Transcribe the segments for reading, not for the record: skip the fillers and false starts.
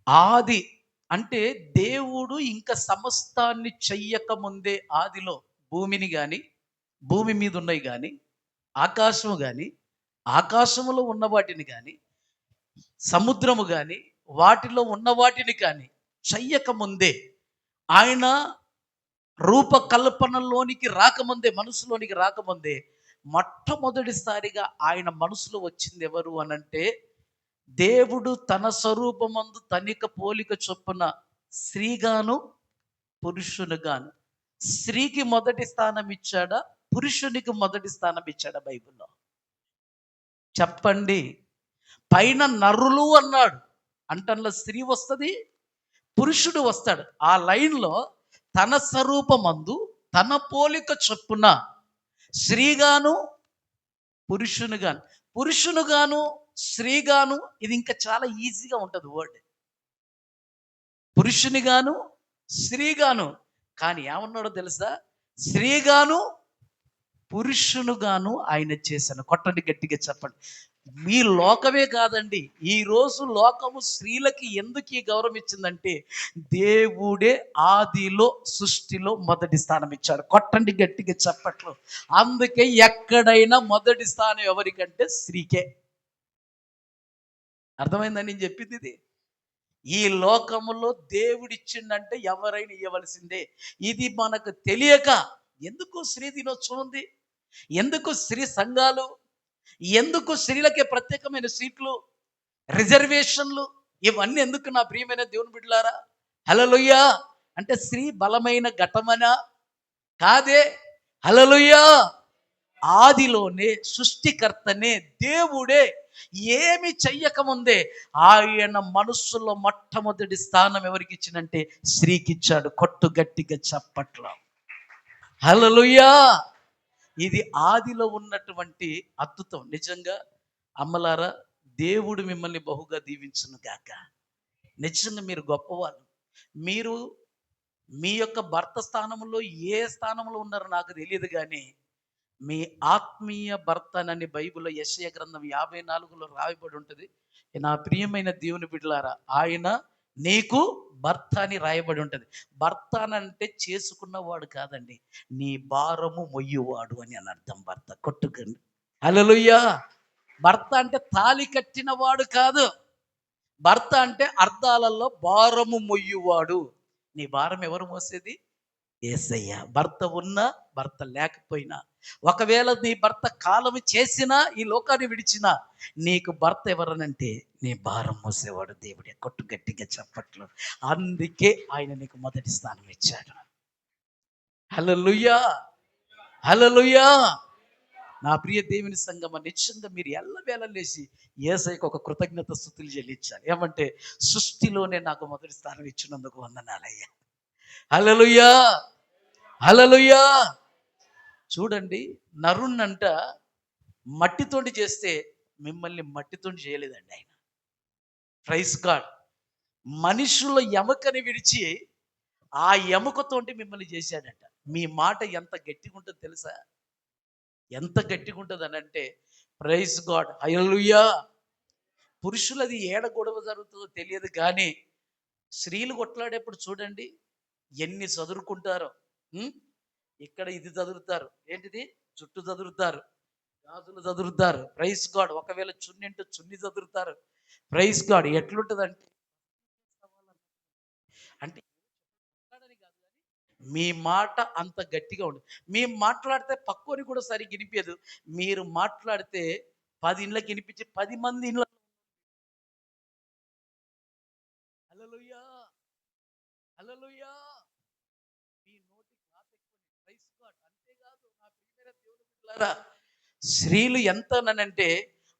ఆది అంటే దేవుడు ఇంకా సమస్తాన్ని చెయ్యక ముందే ఆదిలో భూమిని గాని, భూమి మీద ఉన్నయి గాని, ఆకాశము గాని, ఆకాశములో ఉన్న వాటిని గాని, సముద్రము గాని, వాటిలో ఉన్న వాటిని కానీ చెయ్యక ముందే ఆయన రూపకల్పనలోనికి రాకముందే, మనసులోనికి రాకముందే మొట్టమొదటిసారిగా ఆయన మనసులో వచ్చింది ఎవరు అనంటే, దేవుడు తన స్వరూపమందు తనిక పోలిక చొప్పున స్త్రీగాను పురుషునిగాను, స్త్రీకి మొదటి స్థానం ఇచ్చాడా, పురుషునికి మొదటి స్థానం ఇచ్చాడా బైబిల్లో? చెప్పండి. పైన నరులు అన్నాడు, అంటే స్త్రీ వస్తుంది, పురుషుడు వస్తాడు. ఆ లైన్లో తన స్వరూపమందు తన పోలిక చొప్పున స్త్రీగాను పురుషునిగాను, పురుషునిగాను స్త్రీగాను, ఇది ఇంకా చాలా ఈజీగా ఉంటుంది వర్డ్. పురుషునిగాను స్త్రీగాను, కానీ ఏమన్నాడో తెలుసా? స్త్రీగాను పురుషునుగాను ఆయన చేశాను. కొట్టండి గట్టిగా చెప్పండి. మీ లోకమే కాదండి, ఈరోజు లోకము స్త్రీలకి ఎందుకు ఈ గౌరవం ఇచ్చిందంటే, దేవుడే ఆదిలో సృష్టిలో మొదటి స్థానం ఇచ్చాడు. కొట్టండి గట్టిగా చెప్పట్లు. అందుకే ఎక్కడైనా మొదటి స్థానం ఎవరికంటే స్త్రీకే. అర్థమైందని నేను చెప్పింది ఇది. ఈ లోకములో దేవుడిచ్చిండంటే ఎవరైనా ఇవ్వవలసిందే. ఇది మనకు తెలియక ఎందుకు స్త్రీ దినోత్సవం ఉంది, ఎందుకు స్త్రీ సంఘాలు, ఎందుకు స్త్రీలకే ప్రత్యేకమైన సీట్లు, రిజర్వేషన్లు, ఇవన్నీ ఎందుకు నా ప్రియమైన దేవుని బిడ్డలారా? హల్లెలూయా. అంటే స్త్రీ బలమైన ఘటమనా? కాదే. హల్లెలూయా. ఆదిలోనే సృష్టికర్తనే దేవుడే ఏమి చెయ్యకముందే ఆయన మనస్సులో మొట్టమొదటి స్థానం ఎవరికి ఇచ్చినంటే స్త్రీకి ఇచ్చాడు. కొట్టు గట్టిగా చప్పట్ల. హల్లెలూయా. ఇది ఆదిలో ఉన్నటువంటి అద్భుతం. నిజంగా అమ్మలారా, దేవుడు మిమ్మల్ని బహుగా దీవించును గాక. నిజంగా మీరు గొప్పవాళ్ళు. మీరు మీ యొక్క భర్త స్థానంలో ఏ స్థానంలో ఉన్నారో నాకు తెలియదు కానీ, మీ ఆత్మీయ భర్తనని బైబిల్లో యెషయా గ్రంథం 54లో రాయబడి ఉంటుంది. నా ప్రియమైన దేవుని బిడ్డలారా, ఆయన నీకు భర్త అని రాయబడి ఉంటుంది. భర్త అనంటే చేసుకున్నవాడు కాదండి, నీ భారము మొయ్యువాడు అని అర్థం. భర్త కొట్టుకండి. హల్లెలూయా. భర్త అంటే తాళి కట్టిన వాడు కాదు. భర్త అంటే అర్థాలలో భారము మొయ్యువాడు. నీ భారం ఎవరు మోసేది? యేసయ్య. భర్త ఉన్నా భర్త లేకపోయినా, ఒకవేళ నీ భర్త కాలము చేసినా, ఈ లోకాన్ని విడిచినా, నీకు భర్త ఎవరనంటే నీ భారం మోసేవాడు దేవుడే. కొట్టు గట్టిగా చప్పట్లు. అందుకే ఆయన నీకు మొదటి స్థానం ఇచ్చాడు. హల్లెలూయా. హల్లెలూయా. నా ప్రియ దేవుని సంగమ, నిశ్చయంగా మీరు ఎల్లవేళ లేచి యేసయ్యకు ఒక కృతజ్ఞత స్తుతులు చెల్లించాలి. ఏమంటే, సృష్టిలోనే నాకు మొదటి స్థానం ఇచ్చినందుకు వందనాలయ్యా. హల్లెలూయా. హల్లెలూయా. చూడండి, నరుణ్ణంట మట్టితోటి చేస్తే మిమ్మల్ని మట్టితోటి చేయలేదండి ఆయన. Praise God. మనుషుల ఎముకని విడిచి ఆ ఎముకతోటి మిమ్మల్ని చేశాడట. మీ మాట ఎంత గట్టిగా ఉంటుందో తెలుసా? ఎంత గట్టిగా ఉంటుంది అని అంటే, ప్రైజ్ గాడ్. హల్లెలూయా. పురుషులది ఏడ గొడవ జరుగుతుందో తెలియదు కానీ, స్త్రీలు కొట్లాడేప్పుడు చూడండి ఎన్ని చదురుకుంటారో. ఇక్కడ ఇది చదురుతారు, ఏంటిది చుట్టూ చదురుతారు, గాజులు చదురుతారు. Praise God. ఒకవేళ చున్ని అంటే చున్ని చదురుతారు. Praise God. ఎట్లుంటుందంటే, అంటే మీ మాట అంత గట్టిగా ఉండదు. మేము మాట్లాడితే పక్కోని కూడా సరిగ్గా వినిపించదు. మీరు మాట్లాడితే 10 ఇండ్లకి వినిపించి 10 మంది ఇండ్ల. హల్లెలూయా. హల్లెలూయా. మీ నోటి మాట ఎక్కువ. Praise God. అంతేకాదు నా ప్రియమైన దేవుని బిడ్డలారా, స్త్రీలు ఎంతనంటే,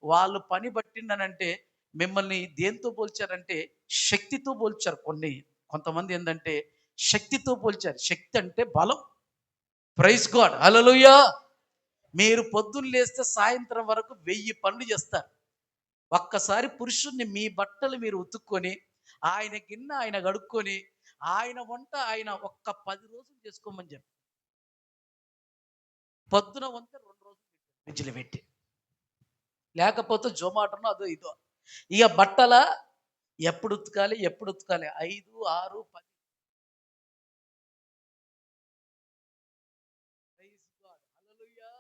వాళ్ళు పని పట్టిందనంటే మిమ్మల్ని దేంతో పోల్చారంటే శక్తితో పోల్చారు. కొంతమంది ఏంటంటే శక్తితో పోల్చారు. శక్తి అంటే బలం. Praise God. హల్లెలూయా. మీరు పొద్దున్న లేస్తే సాయంత్రం వరకు 1000 పనులు చేస్తారు. ఒక్కసారి పురుషుణ్ణి మీ బట్టలు మీరు ఉతుక్కొని, ఆయన గిన్నె ఆయన కడుక్కొని, ఆయన వంట ఆయన ఒక్క 10 రోజులు చేసుకోమని చెప్పి, పొద్దున వంట 2 రోజులు ఫ్రిడ్జ్లో పెట్టి, లేకపోతే జొమాటోనో అదో ఇదో. ఇక బట్టల ఎప్పుడు ఉతకాలి, ఎప్పుడు ఉతకాలి? 5, 6, 10. Praise God. హల్లెలూయా.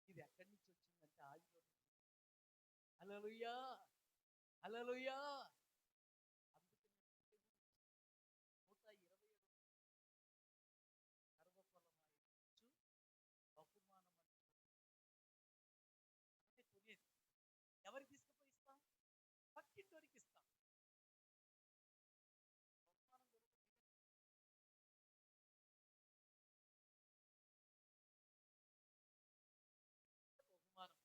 ఇది ఎక్కడి నుంచి వచ్చిందంటే ఆదిలో. హల్లెలూయా. హల్లెలూయా. అందుకని 127 బహుమానం అంటే కొనేది. ఎవరికి తీసుకుపోయి ఇస్తాం? పక్కింటోరికి ఇస్తాం. బహుమానం బహుమానం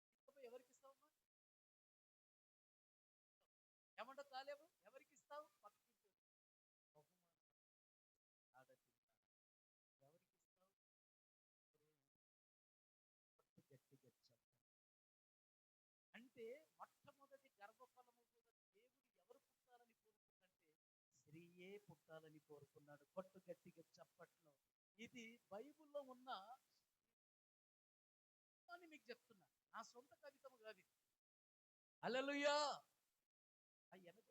తీసుకుపోయి ఎవరికి ఇస్తావమ్మా? ఏమంటావు కాలేవు? ఎవరికి ఇస్తావు? పక్కింటోరికి. బహుమానం ఆడది. ఎవరికి ఇస్తావు? గట్టిగా చెప్పు. అంటే మొట్టమొదటి గర్భఫలము కూడా దేవుడు ఎవరు పుట్టాలని కోరుకున్నంటే స్త్రీయే పుట్టాలని కోరుకున్నాడు. కొట్టు గట్టిగా చప్పట్లో. ఇది బైబిల్లో ఉన్న అని మీకు చెప్తున్నా. నా సొంత కవితము కాదు ఇది. హల్లెలూయా. ఆ ఎనభై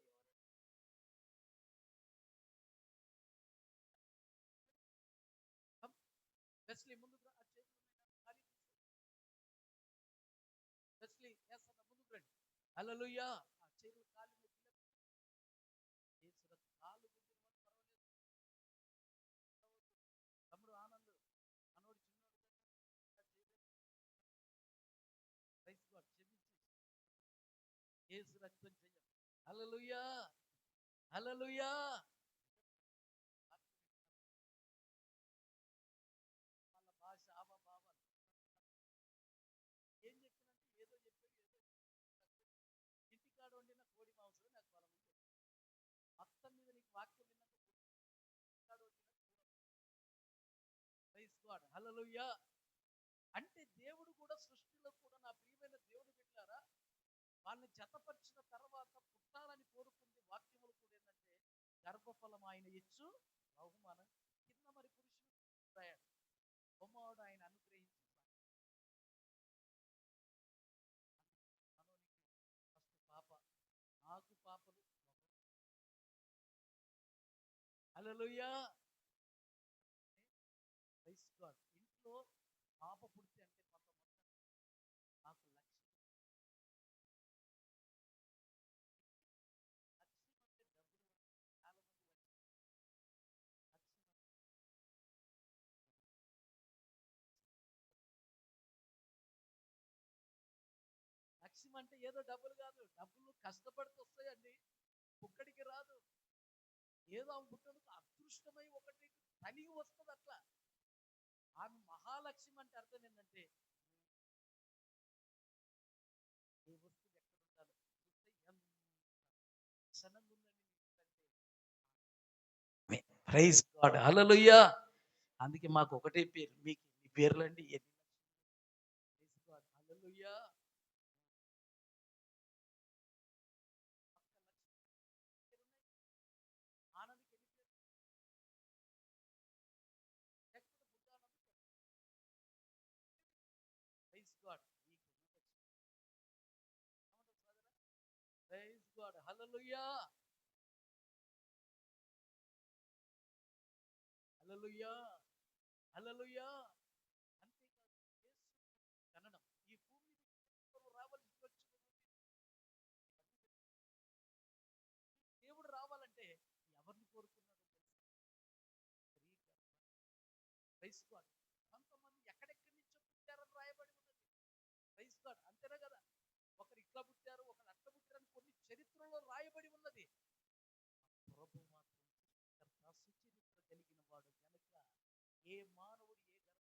వెస్లీ ముందుకు రా. ఆ చేతులు ఖాళీ వెస్లీ ఎస్ అన్న ముందుకు రండి. హల్లెలూయా. ఆ చేతులు ఖాళీ కాళ్ళు గుంజిన వాళ్ళు పర్వాలేదు. తమ్ముడు ఆనంద్ మనోడు చిన్నోడు ప్రైజ్ గాడ్ క్షమించి యేసు రక్తం చెయ్యం. హల్లెలూయా. హల్లెలూయా. వాళ్ళ భాష భావాలు ఏం చెప్పినంటే ఏదో చెప్పాడు. ఇంటికాడ వండిన కోడి మాంసం నాకు బలం ఉంది. మొత్తం మీద నీకు వాక్యం విన్నాక ఇంటికాడ వండిన ప్రైజ్ గాడ్. హల్లెలూయా. అంటే దేవుడు కూడా సృష్టిలో కూడా నా ప్రియమైన దేవుడు పెట్టారా వాళ్ళని జతపరిచిన తర్వాత పుట్టాలని కోరుకుంది. వాక్యములు కూడా ఏంటంటే గర్భఫలం ఆయన ఇచ్చు బహుమానం కింద మరి పురుషుడు రాయాడు. కుమారుడు ఆయన అనుగ్రహించి మనోనికి ఫస్ట్ పాప, నాకు పాపలు. హల్లెలూయా. Praise God. ఇంట్లో పాప పుడితే అంటే కొంతమంది నాకు లక్ష్యం అంటే డబ్బులు చాలా మంది లక్ష్యం లక్ష్యం అంటే ఏదో డబ్బులు కాదు. డబ్బులు కష్టపడితే వస్తాయండి, పుక్కడికి రాదు. ఏదో ఆమె పుట్టినందుకు అదృష్టమై ఒకటి కలిగి వస్తుంది అట్లా. ఆమె మహాలక్ష్యం అంటే అర్థం ఏంటంటే ఏ వస్తువు ఎక్కడ ఉండాలో చూస్తే ఎంత క్షణంగా ఉందండి నీకంటే. Praise God. హల్లెలూయా. అందుకే మాకు ఒకటే పేరు, మీకు మీ పేర్లండి ఎన్ని. Praise God. హల్లెలూయా. ఆనందకి ఎన్ని పేర్లు? లేకపోతే బుద్ధానంద్. Praise God. మీకు praise God. Hallelujah. Hallelujah. Hallelujah. అంతేకాదు యేసు జననం ఈ భూమి మీద రావాల్సి వచ్చిన దేవుడు రావాలంటే ఎవరిని కోరుకున్నాడో తెలుసా? స్త్రీ ప్రైజ్ గాడ్. కొంతమంది ఎక్కడెక్కడి నుంచో పుట్టారని రాయబడి ఉన్నది. Praise God. అంతేనా కదా? ఒకరు ఇట్లా పుట్టారు, ఒకరు అట్లా పుట్టారని కొన్ని చరిత్రలో రాయబడి ఉన్నది. ప్రభు మాత్రం సృష్టికర్త సుచరిత్ర కలిగిన వాడు కనుక ఏ మానవుడు ఏ కదా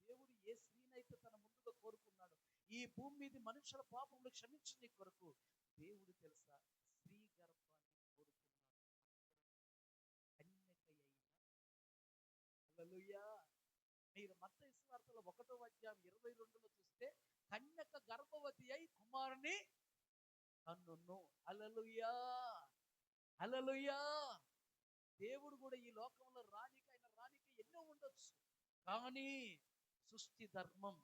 దేవుడు ఏ స్త్రీనైతే తన ముందుగా కోరుకున్నాడు ఈ భూమి మీద మనుషుల పాపములు క్షమించని కొరకు దేవుడు తెలుసా స్త్రీ గర్భాన్ని కోరుకున్నాడు. కన్యక అయిన హల్లెలూయా. మీరు మత్తయి సువార్తలో 1వ అధ్యాయం 22లో చూస్తే కన్యక గర్భవతి అయి కుమారుని కన్నును. హల్లెలూయా, హల్లెలూయా. దేవుడు కూడా ఈ లోకంలో రానికి ఎన్నో ఉండొచ్చు, కానీ సృష్టి ధర్మం,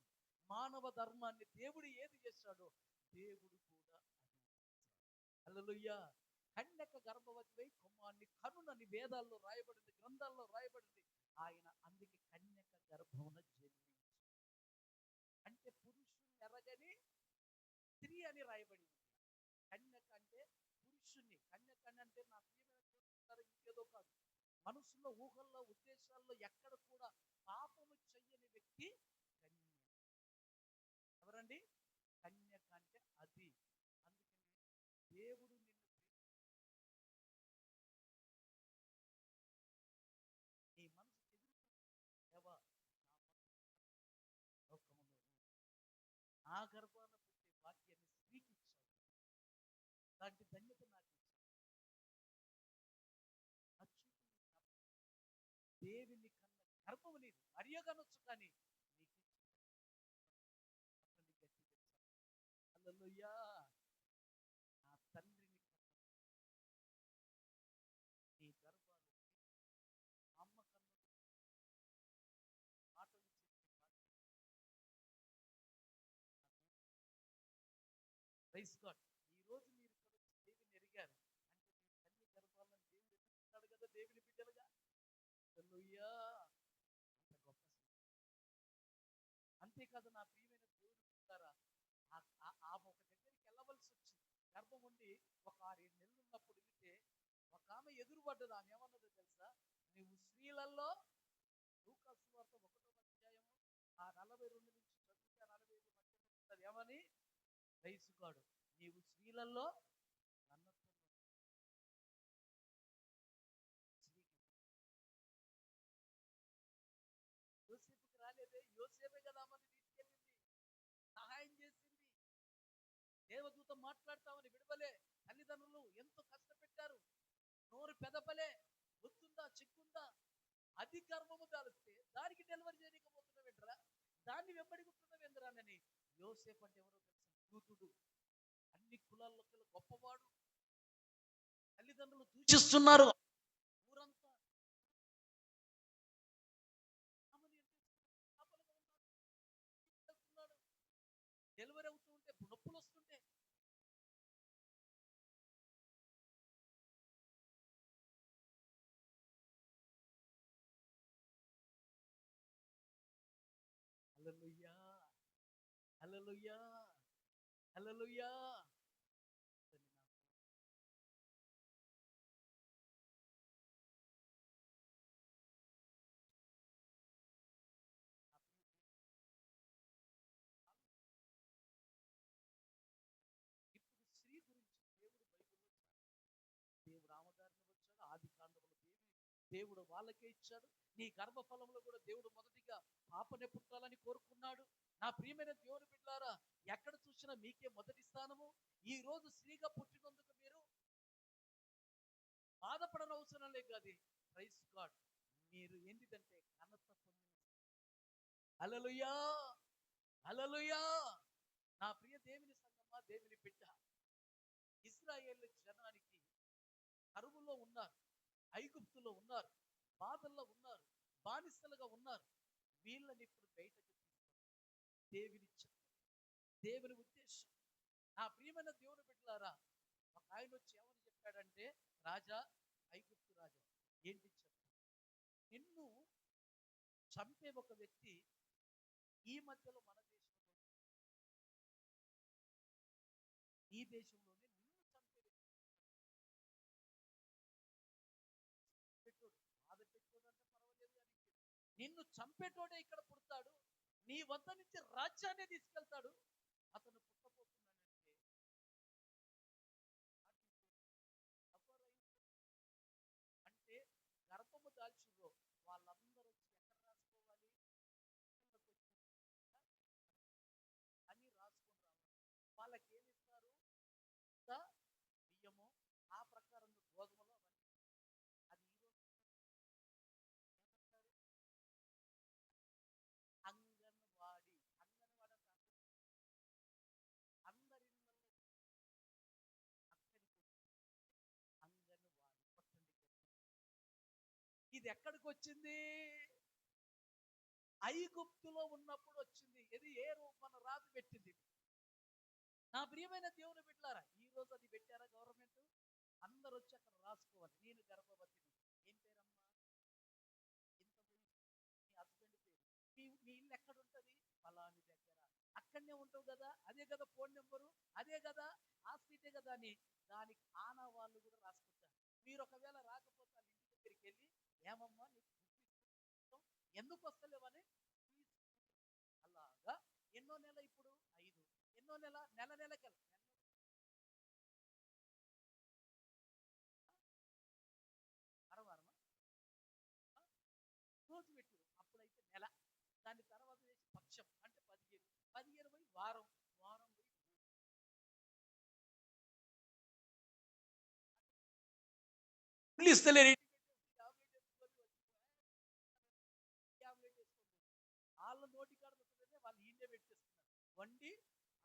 మానవ ధర్మాన్ని దేవుడు ఏది చేశాడో దేవుడు కూడా అది. హల్లెలూయా. కన్యక గర్భవతివై కుమారుని కనునని వేదాల్లో రాయబడింది, గ్రంథాల్లో రాయబడింది. ఆయన అందుకే కన్యక గర్భమున జన్మించాడు. అంటే పురుషుని ఎరగని స్త్రీ అని రాయబడింది. కన్యక అంటే పురుషుని, కన్యక అంటే నా ప్రియమైన ఇంకేదో కాదు. మనసులో, ఊహల్లో, ఉద్దేశాల్లో ఎక్కడ కూడా పాపము చెయ్యని వ్యక్తి కన్య. ఎవరండి? కన్యక అంటే అది. అందుకని దేవుడు నిన్ను నీ మనసు దేవా, లోకములో నా గర్భాన పుట్టే వాక్యాన్ని స్త్రీకి ఇచ్చాడు. అలాంటి ధన్యత నాకు ఇచ్చాడు. దేవుని కన్న గర్భము నీది, మరియగనొచ్చు, కానీ నీకు హల్లెలూయా. నా తండ్రిని నీ గర్భాలు అమ్మ కన్ను మాటలు ప్రైజ్ గాడ్. ఈ రోజు మీరు ఇక్కడ వచ్చి దేవుని ఎరిగారు అంటే మీ తల్లి గర్భాలను దేవుడు ఎదుగుతున్నాడు కదా, దేవుని బిడ్డలుగా. హల్లెలూయా. అంత గొప్ప. అంతేకాదు నా ప్రియమైన దేవుని బిడ్డలారా, ఆమె ఒక దగ్గరికి వెళ్ళవలసి వచ్చింది. గర్భం ఉండి ఒక 6-7 నెలలు ఉన్నప్పుడు వెళితే ఒక ఆమె ఎదురుపడ్డది. ఆమె ఏమన్నదో తెలుసా? నువ్వు స్త్రీలలో, లూకా సువార్త 1వ అధ్యాయము 42 నుంచి చదివితే 45 మధ్య ఏమని? రైసుగాడు, నీవు స్త్రీలలో యోసేపుకి రాలేదే? యోసేపే కదా అమ్మని తీసుకెళ్ళింది, సహాయం చేసింది. దేవదూత మాట్లాడతామని విడవలే. తల్లిదండ్రులు ఎంతో కష్టపెట్టారు. నోరు పెదపలే. గుర్తుందా, చిక్కుందా? అది గర్భము దాలిస్తే దానికి డెలివరీ చేయకపోతున్నావు ఏంట్రా, దాన్ని వెంబడిగుతున్నావు ఏంద్రానని. యోసేపు అంటే ఎవరో తెలుసా? యూతుడు, అన్ని కులాల్లో గొప్పవాడు. తల్లిదండ్రులు దూషిస్తున్నారు ఊరంతా. డెలివరీ అవుతూ ఉంటే నొప్పులు వస్తుంటే హల్లెలూయా, హల్లెలూయా, హల్లెలూయా. ఇప్పుడు స్త్రీ గురించి దేవుడు బైబిల్లో దేవుడు రామదారిని వచ్చాడు. ఆది కాండంలో దేవుడు వాళ్ళకే ఇచ్చాడు. నీ గర్భఫలంలో కూడా దేవుడు మొదటిగా పాపనే పుట్టాలని కోరుకున్నాడు. నా ప్రియమైన దేవుని బిడ్డలారా, ఎక్కడ చూసినా మీకే మొదటి స్థానము. ఈ రోజు స్త్రీగా పుట్టినందుకు మీరు బాధపడనవసరం లేదు. కాదు, ప్రైజ్ గాడ్, మీరు ఏంటిదంటే ఘనత పొందిన. హల్లెలూయా, హల్లెలూయా. నా ప్రియ దేవుని సంగమా, దేవుని బిడ్డ, ఇశ్రాయేలు జనానికి కరువులో ఉన్నారు, ఐగుప్తులో ఉన్నారు, బాధల్లో ఉన్నారు, బానిసలుగా ఉన్నారు. వీళ్ళని ఇప్పుడు బయటకు దేవుని దేవుని ఉద్దేశం. నా ప్రియమైన దేవుని బిడ్డలారా, ఒక ఆయన వచ్చి ఏమని చెప్పాడంటే, రాజా, ఐగుప్తు రాజా, ఏంటి చెప్పు, నిన్ను చంపే ఒక వ్యక్తి ఈ మధ్యలో మన దేశంలో, ఈ దేశంలోనే నిన్ను చంపే వ్యక్తి బాధ పెట్టుకోదంటే పర్వాలేదు అని, నిన్ను చంపేటోడే ఇక్కడ పుడతాడు, నీ వద్ద నుంచి రాజ్యాన్ని తీసుకెళ్తాడు, అతను పుట్టబోతున్నాడంటే అంటే గర్భము దాల్చిరో వాళ్ళందరూ వచ్చి ఎక్కడ రాసుకోవాలి అని రాసుకొని రావాలి. వాళ్ళకి ఏమి ఇస్తారు? బియ్యము, ఆ ప్రకారం గోధుమలు, అది ఈరోజు అంగన్వాడి, అంగన్వాడి ఇది ఎక్కడికి వచ్చింది? ఐగుప్తులో ఉన్నప్పుడు వచ్చింది. ఇది ఏ మన రాజు పెట్టింది. నా ప్రియమైన దేవుని బిడ్డలారా, ఈ రోజు అది పెట్టారా గవర్నమెంట్? అందరూ వచ్చి అక్కడ రాసుకోవాలి, నేను గర్భవతి. ఏం పేరమ్మా? ఇంత హస్బెండ్ పేరు. మీ ఇల్లు ఎక్కడ ఉంటుంది? ఫలాని దగ్గర. అక్కడనే ఉంటావు కదా, అదే కదా ఫోన్ నెంబరు, అదే కదా ఆ స్ట్రీటే కదా అని దానికి ఆనవాళ్ళు కూడా రాసుకుంటారు. మీరు ఒకవేళ రాకపోతే వాళ్ళ ఇంటి దగ్గరికి వెళ్ళి, ఏమమ్మా నీకు ఎందుకు వస్తలేవని. అలాగా ఎన్నో నెల ఇప్పుడు 5, ఎన్నో నెల నెల నెలకెళ్ళ అరవారమా రోజు పెట్టు, అప్పుడైతే నెల, దాని తర్వాత వేసి పక్షం అంటే 15, 15 పోయి వారం, వారం పోయి ఇస్తలేరు. వాళ్ళ నోటి కాడ వాళ్ళు ఈయనే పెట్టేస్తున్నారు వండి.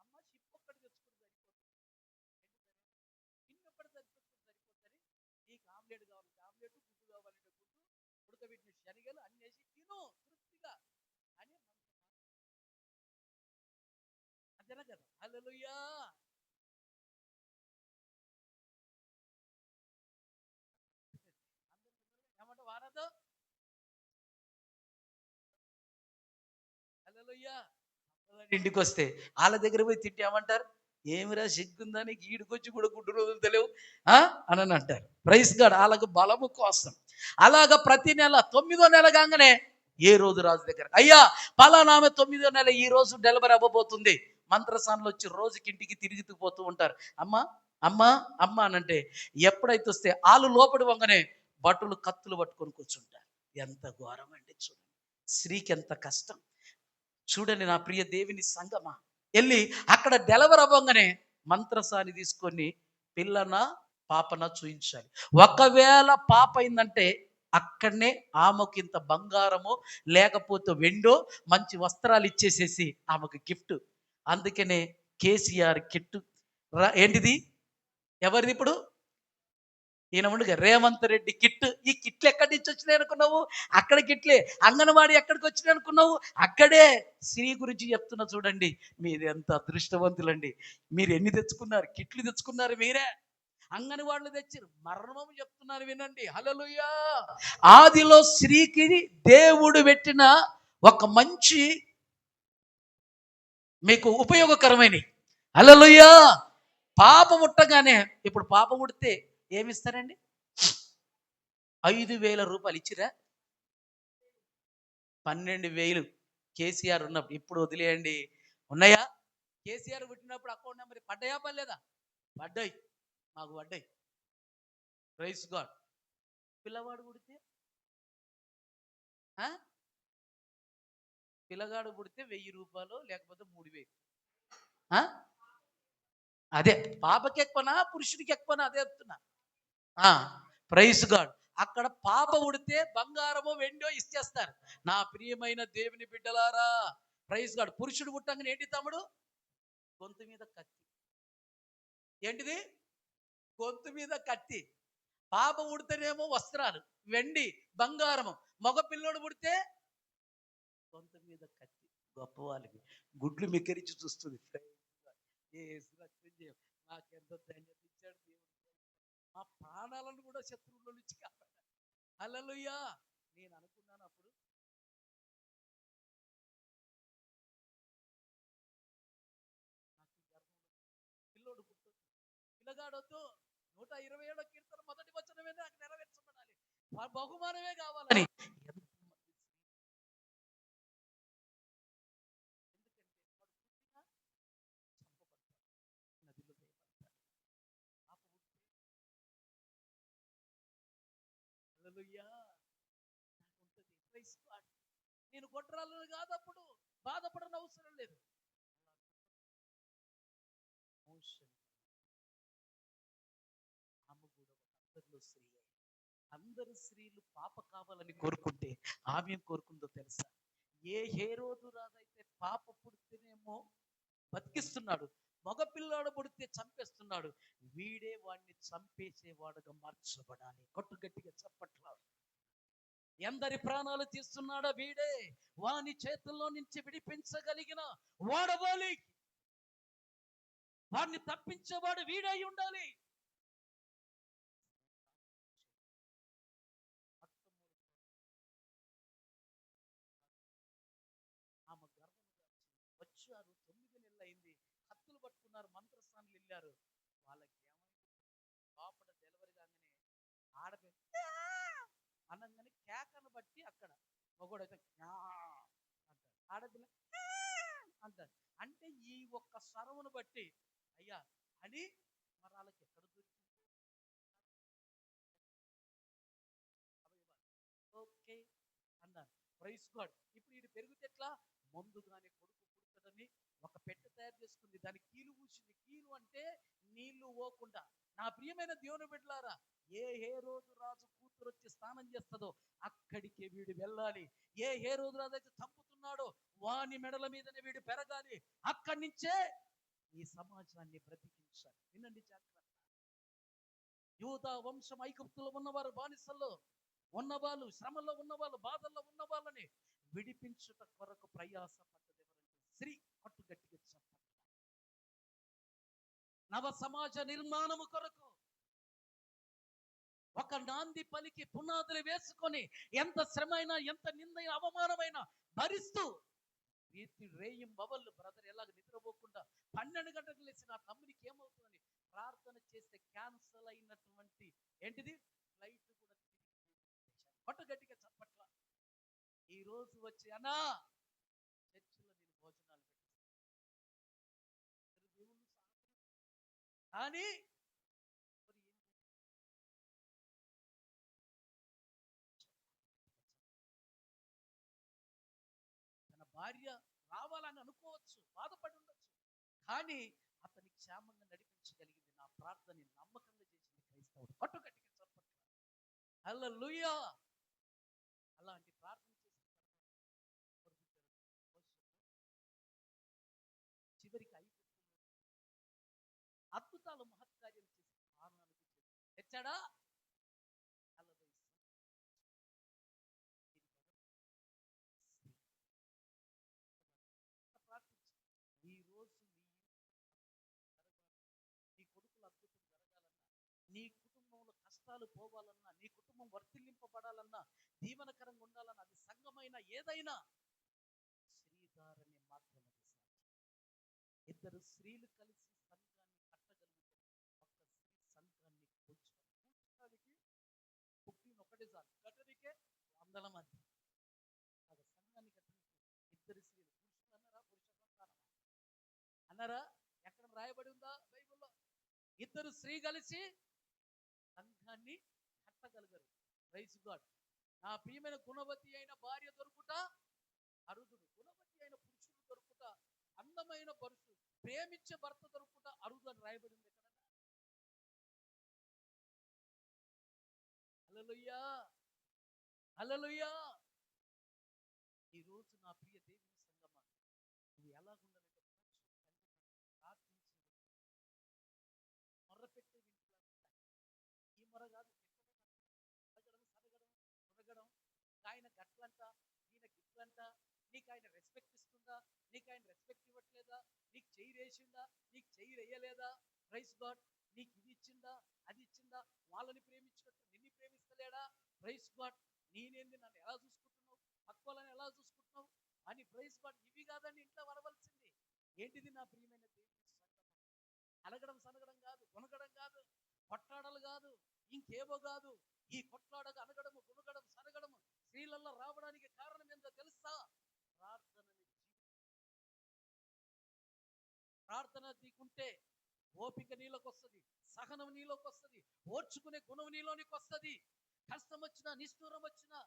అమ్మ షిప్ ఒక్కటి తెచ్చుకుంటే సరిపోతుంది, ఇన్నొక్కటి తెచ్చుకుంటే సరిపోతుంది. నీకు ఆమ్లెట్ కావాలి ఆమ్లెట్, గుడ్డు కావాలంటే గుడ్డు, ఉడకబెట్టిన శనగలు అన్నేసి తిను తృప్తిగా అని అంతేనా కదా. హల్లెలూయా. ఏమంటే వారదు. హల్లెలూయా. ఇంటికి వస్తే వాళ్ళ దగ్గర పోయి తింటే ఏమంటారు? ఏమిరా సిగ్గుందా నీకు, ఈడికొచ్చి కూడా గుడ్డు రోజులు తెలియవు అని అంటారు. Praise God. వాళ్ళకు బలము కోసం అలాగా ప్రతి నెల 9వ నెల కాగానే ఏ రోజు రాజు దగ్గర, అయ్యా పలానా ఆమె 9వ నెల ఈ రోజు డెలివరీ అవ్వబోతుంది. మంత్రసానులు వచ్చి రోజుకి ఇంటికి తిరుగుతూ పోతూ ఉంటారు. అమ్మా అమ్మా అమ్మ అనంటే ఎప్పుడైతే వస్తే వాళ్ళు లోపడి వంగనే బట్టలు కత్తులు పట్టుకొని కూర్చుంటారు. ఎంత ఘోరం అండి చూడండి, స్త్రీకి ఎంత కష్టం చూడండి. నా ప్రియ దేవుని సంగమా, వెళ్ళి అక్కడ డెలివరీ అవ్వగానే మంత్రసాని తీసుకొని పిల్లన పాపన చూయించాలి. ఒకవేళ పాప అయిందంటే అక్కడనే ఆమెకు ఇంత బంగారమో లేకపోతే వెండో మంచి వస్త్రాలు ఇచ్చేసేసి ఆమెకు గిఫ్ట్. అందుకనే కేసీఆర్ కిట్టు ఏంటిది, ఎవరిది ఇప్పుడు? ఈయన ఉండుగా రేవంత్ రెడ్డి కిట్. ఈ కిట్లు ఎక్కడి నుంచి వచ్చినాయి అనుకున్నావు? అక్కడ కిట్లే. అంగన్వాడీ ఎక్కడికి వచ్చినాయి అనుకున్నావు? అక్కడే. స్త్రీ గురించి చెప్తున్నా చూడండి, మీరు ఎంత అదృష్టవంతులండి. మీరు ఎన్ని తెచ్చుకున్నారు కిట్లు, తెచ్చుకున్నారు మీరే. అంగన్వాడీలు తెచ్చారు, మరణం చెప్తున్నారు వినండి. హల్లెలూయా. ఆదిలో స్త్రీకి దేవుడు పెట్టిన ఒక మంచి మీకు ఉపయోగకరమైన. హల్లెలూయా. పాప పుట్టగానే, ఇప్పుడు పాప పుడితే ఏమిస్తారండి? 5,000 రూపాయలు ఇచ్చిరా? 12,000 కేసీఆర్ ఉన్నప్పుడు. ఇప్పుడు వదిలేయండి, ఉన్నాయా? కేసీఆర్ పుట్టినప్పుడు అకౌంట్ నెంబర్ పడ్డాయా పడలేదా? పడ్డాయి, మాకు పడ్డాయి. Praise God. పిల్లవాడు పుడితే పిల్లగాడు పుడితే 1,000 రూపాయలు లేకపోతే 3,000. అదే పాపకి ఎక్కువనా పురుషుడికి ఎక్కువనా? అదే చెప్తున్నా. Praise God. అక్కడ పాప ఉడితే బంగారమో వెండో ఇచ్చేస్తారు. నా ప్రియమైన దేవుని బిడ్డలారా, ప్రైజ్ గాడ్. పురుషుడు పుట్టంగానే ఏంటి తమ్ముడు? గొంతు మీద కత్తి. ఏంటిది? గొంతు మీద కత్తి. పాప ఉడితేనేమో వస్త్రాలు, వెండి బంగారము. మగ పిల్లోడు పుడితే గొంతు మీద కత్తి. గొప్ప వాళ్ళకి గుడ్లు మిక్కరించి చూస్తుంది. నాకెంతో ధన్యత ఇచ్చాడు దేవుడు. మా ప్రాణాలను కూడా శత్రువుల నుంచి కాపాడాడు. హల్లెలూయా. నేను అనుకున్నాను అప్పుడు, పిల్లోడు పుట్టు, పిల్లగాడొద్దు, 127వ కీర్తన మొదటి వచనమే నాకు నెరవేర్చబడాలి, బహుమానమే కావాలని. నేను గొడ్రాలను కాదు, అప్పుడు బాధపడని అవసరం లేదు. అందరు స్త్రీలు పాప కావాలని కోరుకుంటే ఆమె ఏం కోరుకుందో తెలుసా? ఏ రోజు రాదైతే పాప పుడితేనేమో బతికిస్తున్నాడు, మగ పిల్లాడు పుడితే చంపేస్తున్నాడు. వీడే వాడిని చంపేసేవాడుగా మార్చబడాలి. కొట్టు గట్టిగా చప్పట్లా. ఎందరి ప్రాణాలు తీస్తున్నాడో వీడే. వాని చేతుల్లో నుంచి విడిపించగలిగిన వాడవాలి. వాడిని తప్పించేవాడు వీడై ఉండాలి. ఆమె గర్భముగా వచ్చారు. 9 నెలలు అయింది. కత్తులు పట్టుకున్నారు, మంత్రస్థానాలు వెళ్ళారు. వాళ్ళకి ఏమైంది? లోపల డెలివరీ కాగానే ఆడపిల్ల అనగానే కేకను బట్టి అక్కడ మగోడైతే అంటారు, ఆడపిల్ల అంటారు. అంటే ఈ ఒక్క స్వరమును బట్టి అయ్యా అని మరి వాళ్ళకి ఎక్కడ దొరికింది? ఓకే అన్నారు. Praise God. ఇప్పుడు వీడు పెరిగితే ఎట్లా? ముందుగానే కొడుకు పుడతాడని ఒక పెట్టె తయారు చేసుకుంది. దాని కీలు పూసింది. కీలు అంటే నీళ్లు పోకుండా. నా ప్రియమైన దేవుని బిడ్డలారా, ఏ రోజు రాజు కూతురు వచ్చి స్నానం చేస్తుందో అక్కడికి వీడు వెళ్ళాలి. ఏ రోజు రాజు అయితే చంపుతున్నాడో వాని మెడల మీదనే వీడు పెరగాలి. అక్కడి నుంచే ఈ సమాజాన్ని బ్రతికించాలి. వినండి జాగ్రత్త. యూదా వంశం ఐగుప్తులో ఉన్నవారు, బానిసల్లో ఉన్నవాళ్ళు, శ్రమల్లో ఉన్నవాళ్ళు, బాధల్లో ఉన్న వాళ్ళని విడిపించుట కొరకు ప్రయాసపడ్డది ఎవరంటే స్త్రీ. పట్టు గట్టిగా చెప్పండి. నవ సమాజ నిర్మాణము కొరకు ఒక నాంది పలికి పునాదులు వేసుకొని ఎంత శ్రమైనా, ఎంత నిందైన, అవమానమైన భరిస్తూ రేయం బవళ్ళు బ్రదర్ ఎలాగ నిద్రపోకుండా 12 గంటలకు లేచి నా తమ్మునికి ఏమవుతుందని ప్రార్థన చేస్తే క్యాన్సల్ అయినటువంటి ఏంటిది ఫ్లైట్ కూడా పట్టు గట్టిగా చెప్పట్ల. ఈ రోజు వచ్చి అన్నా చర్చిలో నేను భోజనాలు పెట్టిస్తాను కానీ తన భార్య రావాలని అనుకోవచ్చు, బాధపడి ఉండొచ్చు, కానీ అతని క్షేమంగా నడిపించగలిగింది నా ప్రార్థనని నమ్మకంగా చేసింది క్రైస్తవుడు. పట్టు గట్టిగా చెప్పట్ల. హల్లెలూయా. అలాంటి ప్రార్థన చేసిన చివరికి అద్భుతాలు మహత్కార్యం చేసి కారణాలు తెచ్చాడా? ప్రార్థించు. ఈ రోజు నీ కొడుకులు అద్భుతం జరగాలన్నా, నీ కుటుంబంలో కష్టాలు పోవాలన్నా, నీ కుటుంబం వర్తిల్లింపబడాలన్నా, దీవనకరంగా ఉండాలన్నా, అది సంఘమైన ఏదైనా శ్రీధారని మాత్రమే సాధ్యం. ఇద్దరు స్త్రీలు కలిసి సంఘాన్ని కట్టగలిగితే ఒక్క స్త్రీ సంఘాన్ని కూర్చోడానికి పుట్టిన ఒకటే చాలు, కట్టడికే 100 మంది. ఒక సంఘాన్ని కట్టడానికి ఇద్దరు స్త్రీలు, పురుషులు అన్నారా? పురుష సంతానం అన్నారా? ఎక్కడ రాయబడి ఉందా బైబిల్లో? ఇద్దరు స్త్రీ కలిసి సంఘాన్ని కట్టగలగరు. Praise God. నా ప్రియమైన గుణవతి అయిన భార్య దొరుకుట అరుదుడు, గుణవతి అయిన పురుషుడు దొరుకుట, అందమైన పరుషుడు, ప్రేమించే భర్త దొరుకుట అరుదు అని రాయబడి ఉంది ఎక్కడ? హల్లెలూయా, హల్లెలూయా. ఈ రోజు నా ప్రియ దేవుని సంగమా, నువ్వు ఎలాగుండాలంటే ప్రార్థించి మొర్రపెట్టే వింటున్నా. ఈ మొర కాదు, సరగడం సరగడం మురగడం. ఆయన గట్లంట, ఈయన గిట్లంట. నీకు ఆయన రెస్పెక్ట్ ఇస్తుందా? నీకు ఆయన రెస్పెక్ట్ ఇవ్వట్లేదా? నీకు చెయ్యి వేసిందా? నీకు చెయ్యి వేయలేదా? Praise God. నీకు ఇది ఇచ్చిందా, అది ఇచ్చిందా? వాళ్ళని ప్రేమించినట్టు నిన్ను ప్రేమిస్తలేడా? Praise God. నేనేంది, నన్ను ఎలా చూసుకుంటున్నావు, పక్కోళ్ళని ఎలా చూసుకుంటున్నావు అని. Praise God. ఇవి కాదండి ఇంట్లో వరవలసింది. ఏంటిది నా ప్రియమైన దేవుని సంగమం? అలగడం సనగడం కాదు, కొనగడం కాదు, కొట్లాడలు కాదు, ఇంకేవో కాదు. ఈ కొట్లాడగా అనగడము, కొనగడం, సనగడము స్త్రీలలో రావడానికి కారణం ఏంటో తెలుసా? ప్రార్థన నీకుంటే ఓపిక నీలోకి వస్తుంది, సహనం నీలోకి వస్తుంది, ఓర్చుకునే గుణం నీలోనికి వస్తుంది. కష్టం వచ్చినా, నిష్ఠూరం వచ్చినా,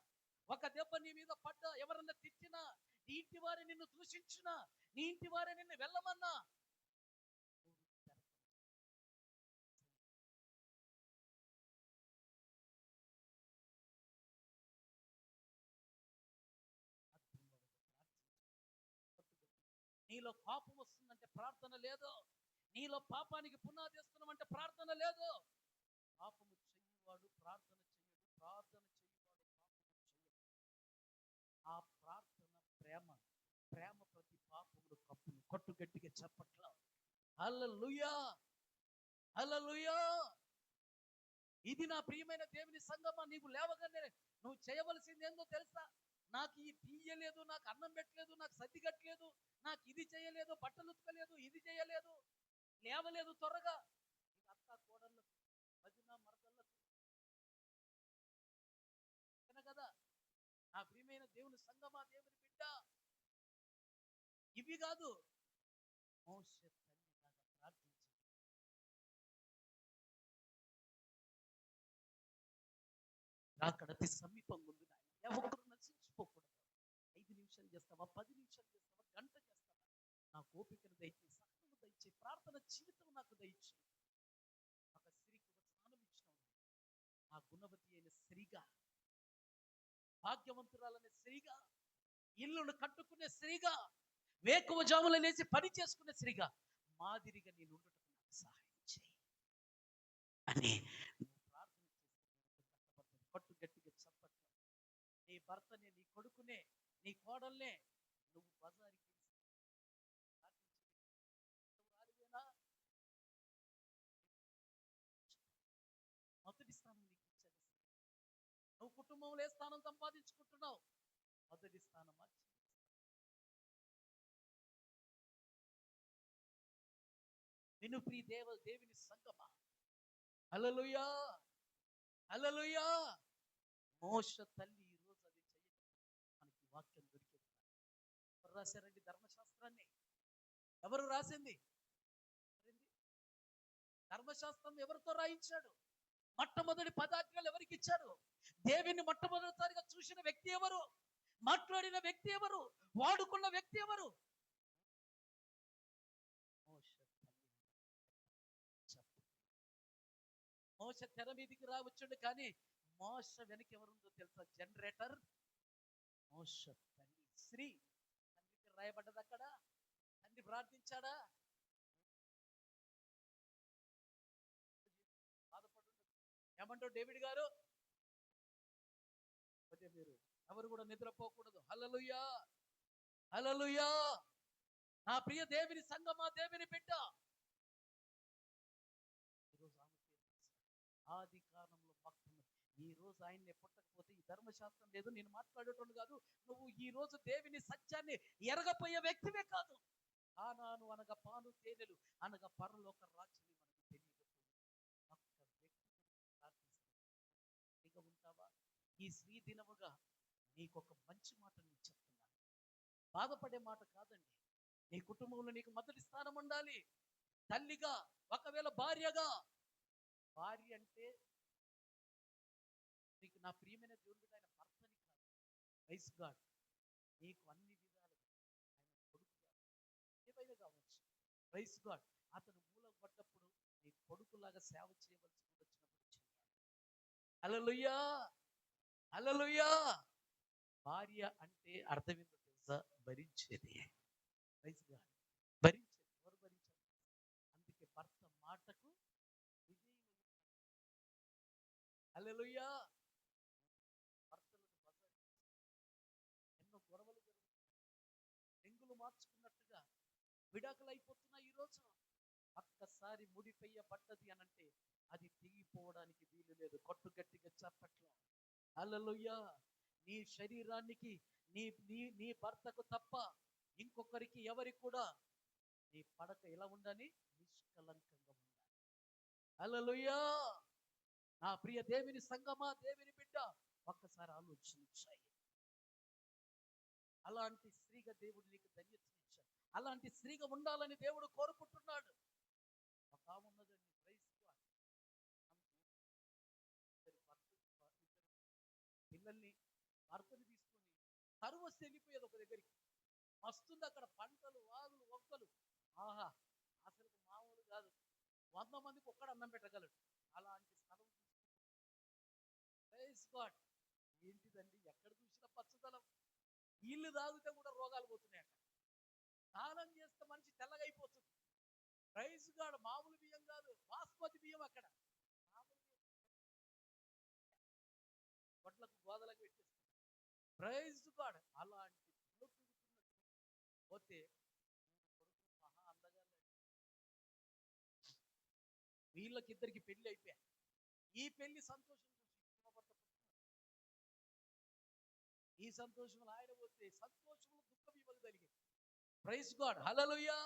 ఒక దెబ్బ నీ మీద పడ్డా, ఎవరన్నా తిట్టినా, నీ ఇంటి వారే నిన్ను దూషించినా, నీ ఇంటి వారే నిన్ను వెళ్ళమన్నా, నీలో పాపం వస్తుందంటే ప్రార్థన లేదు. నీలో పాపానికి పునాది వేస్తున్నామంటే ప్రార్థన లేదు. పాపము చెయ్యవాడు ప్రార్థన చెయ్యడు, ప్రార్థన చెయ్యవాడు పాపము చెయ్యడు. కొట్టు గట్టిగా చెప్పట్లా. హల్లెలూయా, హల్లెలూయా. ఇది నా ప్రియమైన దేవుని సంగమా, నీవు లేవగానే నువ్వు చేయవలసింది ఏందో తెలుసా? నాకు ఈ తీయలేదు, నాకు అన్నం పెట్టలేదు, నాకు సర్ది కట్టలేదు, నాకు ఇది చేయలేదు, బట్టలు ఉతకలేదు, ఇది చేయలేదు, లేవలేదు త్వరగా. అత్త కోడళ్ళకు, వదిన మరదళ్ళకు కదా. నా ప్రియమైన దేవుని సంగమా, దేవుని బిడ్డ, ఇవి కాదు. మోషే తల్లిలాగా ప్రార్థించి అక్కడ అతి సమీపంగా ఉంది నాయన, ఎవరు నశించిపోకూడదు. 5 నిమిషాలు చేస్తావా, 10 నిమిషాలు చేస్తావా, గంట చేస్తావా? నా ఓపికను దయచేసి, సహనము దయచేసి, ప్రార్థన జీవితం నాకు దయచేసి. ఒక స్త్రీకి ఒక స్నానం ఇచ్చినావు, ఆ గుణవతి అయిన స్త్రీగా, భాగ్యవంతురాలనే స్త్రీగా, ఇల్లును కట్టుకునే స్త్రీగా, వేకువజామున లేచి పని చేసుకునే స్త్రీగా మాదిరిగా నేను ఉండటం నాకు సహాయం చేయి అని నువ్వు ప్రార్థన చేస్తే పట్టు గట్టిగా చెప్పట్లేదు. నీ భర్తనే, నీ కొడుకునే, నీ కోడల్నే నువ్వు బజారుకి మొదటి స్థానం నీకు ఇచ్చాను. నువ్వు కుటుంబంలో ఏ స్థానం సంపాదించుకుంటున్నావు? మొదటి స్థానం విను ప్రియ దేవుని సంగమా. హల్లెలూయా, హల్లెలూయా. మోషే తల్లి ఈ రోజు అది చేయకపోతే మనకి వాక్యం దొరికేది. ఎవరు రాశారండి ధర్మశాస్త్రాన్ని? ఎవరు రాసింది? ధర్మశాస్త్రం ఎవరితో రాయించాడు? మొట్టమొదటి పదాజ్ఞలు ఎవరికి ఇచ్చారు? దేవుని మొట్టమొదటిసారిగా చూసిన వ్యక్తి ఎవరు? మాట్లాడిన వ్యక్తి ఎవరు? వాడుకున్న వ్యక్తి ఎవరు? మోషే తెర మీదికి రావచ్చుండు, కానీ మోషే వెనక ఎవరుందో తెలుసా? జనరేటర్ మోషే తల్లి శ్రీ. తండ్రికి రాయబడ్డది అక్కడ. తండ్రి ప్రార్థించాడా? బాధపడు. ఏమంటావు డేవిడ్ గారు? మీరు ఎవరు కూడా నిద్రపోకూడదు. హల్లెలూయా, హల్లెలూయా. నా ప్రియ దేవుని సంగమా, దేవుని బిడ్డ, ఈరోజు ఆది కాలంలో భక్తులు, ఈ రోజు ఆయన్ని పుట్టకపోతే ఈ ధర్మశాస్త్రం లేదు. నేను మాట్లాడేటోడు కాదు. నువ్వు ఈ రోజు దేవుని సత్యాన్ని ఎరగపోయే వ్యక్తివే కాదు. ఆనాను అనగా పాలు తేనెలు అనగా పరలోక రాజ్యం మనకు తెలియదు. ఒక్క వ్యక్తి ఉంటావా? ఈ శ్రీ దినముగా నీకొక మంచి మాట నేను చెప్తున్నాను. బాధపడే మాట కాదండి. నీ కుటుంబంలో నీకు మొదటి స్థానం ఉండాలి. తల్లిగా, ఒకవేళ భార్యగా. భార్య అంటే నీకు నా ప్రియమైన దేవుడు ఆయన భర్తని కాదు. Praise God. నీకు అన్ని విధాలుగా ఆయన కొడుకు ఏమైనా కావచ్చు. Praise God. అతను మూలం పడ్డప్పుడు నీ కొడుకులాగా సేవ చేయవలసి వచ్చినప్పుడు చేయాలి. హల్లెలూయా, హల్లెలూయా. భార్య అంటే అర్థం ఏంటో తెలుసా? భరించేది. Praise God. భరించేది. ఎవరు భరించారు? అందుకే భర్త మాటకు హల్లెలూయా. భర్తలకు ఎన్నో గొడవలు జరుగుతున్నాయి. రింగులు మార్చుకున్నట్టుగా విడాకులు అయిపోతున్నాయి. ఈరోజు ఒక్కసారి ముడిపెయ్యబడ్డది అనంటే అది తెగిపోవడానికి వీలు లేదు. కొట్టు గట్టిగా చెప్పట్ల. హల్లెలూయా. నీ శరీరానికి నీ నీ నీ భర్తకు తప్ప ఇంకొకరికి ఎవరికి కూడా నీ పడక ఎలా ఉండాలి? నిష్కలంకంగా ఉండాలి. హల్లెలూయా. నా ప్రియ దేవుని సంగమా, దేవుని బిడ్డ, ఒక్కసారి ఆలోచించాయి. అలాంటి స్త్రీగా దేవుడు నీకు ధన్యతనిచ్చాడు. అలాంటి స్త్రీగా ఉండాలని దేవుడు కోరుకుంటున్నాడు. ఒక ఉన్నదండి, పిల్లల్ని భర్తని తీసుకొని కరువు వస్తే వెళ్ళిపోయేది ఒక దగ్గరికి. వస్తుంది అక్కడ పంటలు, వాగులు, ఒక్కలు. ఆహా, అసలు మామూలు కాదు. 100 మందికి ఒక్కడు అన్నం పెట్టగలడు. అలాంటి స్థలం ఏంటిదండి? ఎక్కడ చూసినా పచ్చదనం. నీళ్లు తాగితే కూడా రోగాలు పోతున్నాయి అక్కడ. స్నానం చేస్తే మనిషి తెల్లగైపోతుంది. Praise God. మామూలు బియ్యం కాదు, బాస్మతి బియ్యం అక్కడ. గొడ్లకు గోదలకు పెట్టేస్తారు. Praise God. అలాంటి పోతే వీళ్ళకిద్దరికి పెళ్లి అయిపోయా. ఈ పెళ్లి సంతోషం చూసి ఈ సంతోషంలో ఆయన పోతే సంతోషంలో దుఃఖం ఇవ్వదు కలిగింది. ప్రైజ్ గాడ్, హల్లెలూయా.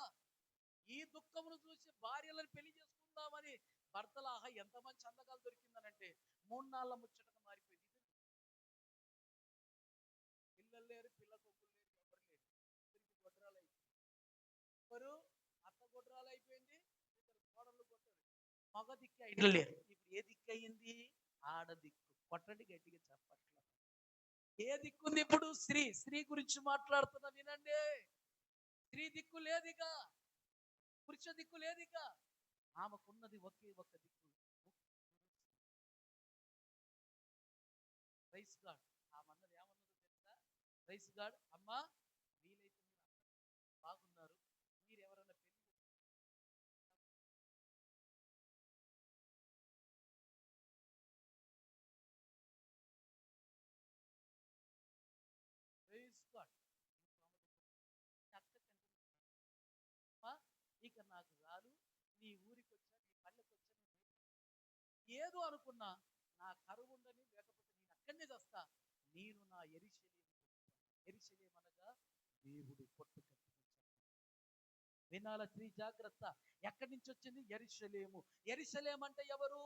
ఈ దుఃఖమును చూసి భార్యలను పెళ్లి చేసుకుందామని భర్తల ఆహా ఎంత మంచి అందగాలు దొరికిందనంటే 3 నాళ్ళ ముచ్చటగా మారిపోయింది. పిల్లలు లేరు, పిల్ల కొడుకులు లేరు, ఎవరు లేరు. ఇద్దరికి గొడ్రాలు అయిపోయింది. ఎవరు అత్త గొడ్రాలు అయిపోయింది, ఇద్దరు కోడళ్ళు కొట్టారు. మగ దిక్కు అయిన లేరు. ఇప్పుడు ఏ దిక్కు అయ్యింది? ఆడ దిక్కు. కొట్టండి గట్టిగా చెప్పట్ల. ఏ దిక్కుంది ఇప్పుడు? స్త్రీ గురించి మాట్లాడుతున్నా వినండి. స్త్రీ దిక్కు లేదిక, పురుష దిక్కు లేదిక. ఆమెకున్నది ఒకే ఒక్క దిక్కు. Praise God. ఆమెన్నది ఏమన్నదో తెలుసా? Praise God. అమ్మా, వీలైతే మీరు బాగున్నారు, మీరు ఎవరైనా పెళ్లి ప్రైజ్ గాడ్. ఇక నాకు రాదు, నీ ఊరికి వచ్చా, నీ పల్లెకి వచ్చా, ఏదో అనుకున్నా నా కరువు ఉండని, లేకపోతే నేను అక్కడనే చేస్తా. నేను నా ఎరిశలేమనగా దేవుడు పొట్టు కట్టుకొచ్చాను. వినాల స్త్రీ జాగ్రత్త. ఎక్కడి నుంచి వచ్చింది? యెరూషలేము. యెరూషలేం అంటే ఎవరు?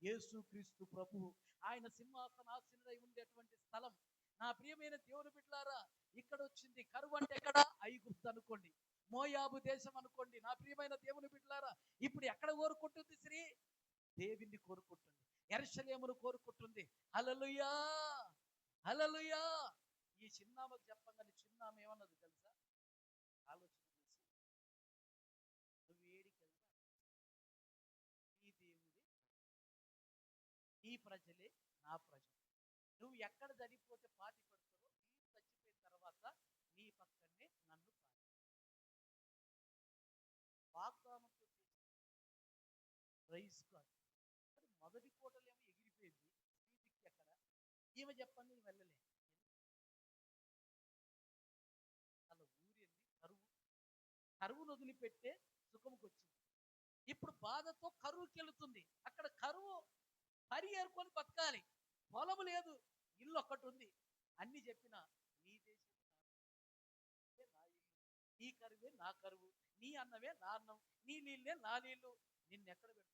యేసుక్రీస్తు ప్రభువు. ఆయన సింహాసనాసీనుడై ఉండేటువంటి స్థలం. నా ప్రియమైన దేవుని బిడ్డలారా, ఇక్కడ వచ్చింది కరువు. అంటే ఎక్కడ? ఐగుప్తు అనుకోండి, మోయాబు దేశం అనుకోండి. నా ప్రియమైన దేవుని బిడ్డలారా, ఇప్పుడు ఎక్కడ కోరుకుంటుంది స్త్రీ? దేవుణ్ణి కోరుకుంటుంది, యెరూషలేమును కోరుకుంటుంది. హల్లెలూయా, హల్లెలూయా. ఈ చిన్నామకు చెప్పగానే చిన్నామ ఏమన్నది తెలుసా? ఆలోచన చేసి, నువ్వు ఏడికెళ్తా, ఈ దేవుడే, ఈ ప్రజలే నా ప్రజలు. నువ్వు ఎక్కడ చనిపోతే పాతి పెడతారో, ఈ చచ్చిపోయిన తర్వాత నీ పక్కనే నన్ను వాగ్దానంతో చేసి. Praise God. మొదటి కోటలేమో ఎగిరిపోయింది, స్త్రీకి ఎక్కడ? ఈమె చెప్పండి, వెళ్ళలే. అలా ఊరింది కరువు. కరువును వదిలిపెట్టే సుఖముకు వచ్చింది. ఇప్పుడు బాధతో కరువుకి వెళుతుంది. అక్కడ కరువు పరిగేరుకొని బతకాలి. పొలము లేదు, ఇల్లు ఒక్కటి ఉంది. అన్ని చెప్పిన నీ దేశం నా ఇల్లు, నీ కరువే నా కరువు, నీ అన్నమే నా అన్నం, నీ నీళ్ళే నా నీళ్లు. నిన్నెక్కడ పెడతారు?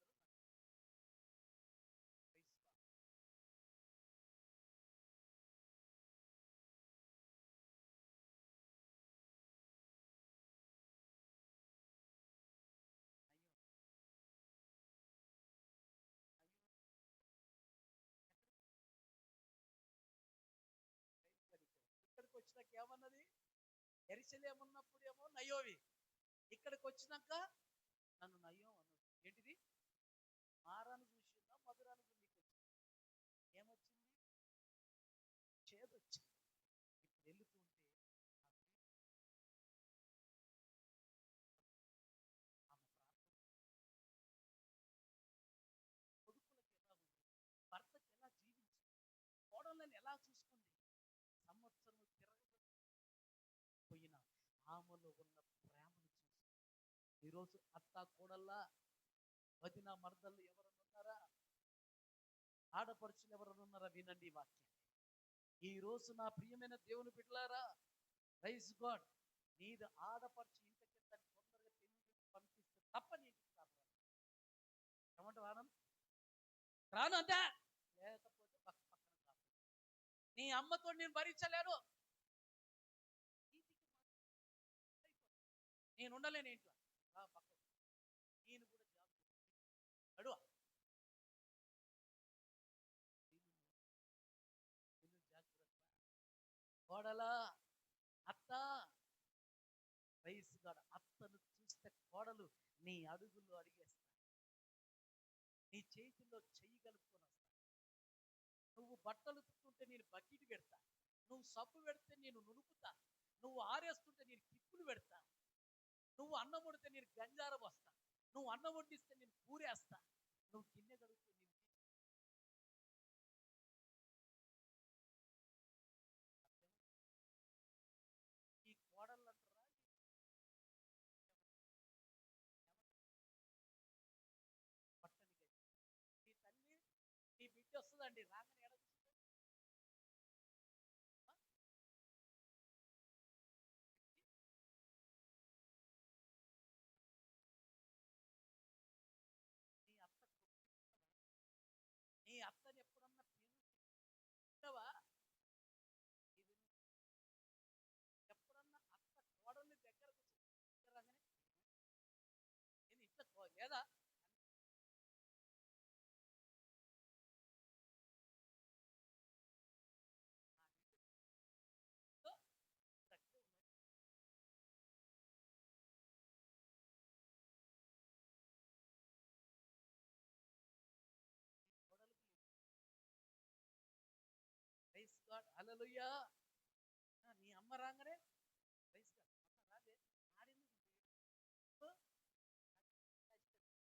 ఇక్కడికి వచ్చినాక ఏమన్నది? యెరూషలేము ఉన్నప్పుడేమో నయోమి, ఇక్కడికి వచ్చినాక నన్ను నయం అన్నది. ఏంటిది? మారాను చూసిందా, మధురాను గుండికి వచ్చింది. ఏమొచ్చింది? చేదొచ్చింది. ఇప్పుడు వెళుతుంటే ఆమె కొడుకులకు ఎలా ఉంది, భర్తకి ఎలా జీవించింది, కోడళ్ళని ఎలా చూసుకుంది, సంవత్సరం తిరగపోయిన ఆమెలో ఉన్న ప్రేమను చూసి. ఈరోజు అత్త కోడళ్ళ, వదిన మరదళ్ళు ఎవరన్నా ఉన్నారా? ఆడపడుచులు ఎవరన్నా ఉన్నారా? వినండి ఈ వాక్యం. ఈ రోజు నా ప్రియమైన దేవుని బిడ్డలారా, ప్రైజ్ గాడ్. నీది ఆడపడుచు ఇంటికి తొందరగా పెళ్లి పంపిస్తే తప్ప నీ ఇంటికి రాను. ఏమంటావు ఆనంద్? రాను అంతే. లేకపోతే పక్కన నీ అమ్మతో నేను భరించలేను, నేను ఉండలేను ఇంట్లో. పక్క నేను కూడా జాబ్ అడువా జాగ్రత్త. కోడలా, అత్త, వయసుగాడ అత్తను చూస్తే కోడలు నీ అడుగుల్లో అడిగేస్తా, నీ చేతిలో చెయ్యి కలుపుకొని వస్తా. నువ్వు బట్టలు ఉతుకుంటే నేను బకెట్ పెడతా, నువ్వు సబ్బు పెడితే నేను నునుపుతా, నువ్వు ఆరేస్తుంటే నేను కిప్పులు పెడతా, నువ్వు అన్నం వండితే నేను గంజారం వస్తా, నువ్వు అన్నం వండిస్తే నేను కూరేస్తా, నువ్వు గిన్నె కడుగుతే నేను. ఈ కోడళ్ళు అంటారా, బట్టలు లేదండి, రాగానే ఎలా కూర్చుంటారు? ఆ? నీ అత్త నీ అత్తని ఎప్పుడన్నా పిలిచావా? ఇది ఎప్పుడన్నా అత్త కోడల్ని దగ్గర కూర్చోగానే నేను ఇట్లా లేదా నా ఇంట్లో తక్కువ ఉన్నాయి. కోడలికి ప్రైజ్ గాడ్, హల్లెలూయా. నీ అమ్మ రాగానే ప్రైజ్ గాడ్, అమ్మ రాలే ఆడింది. అత్త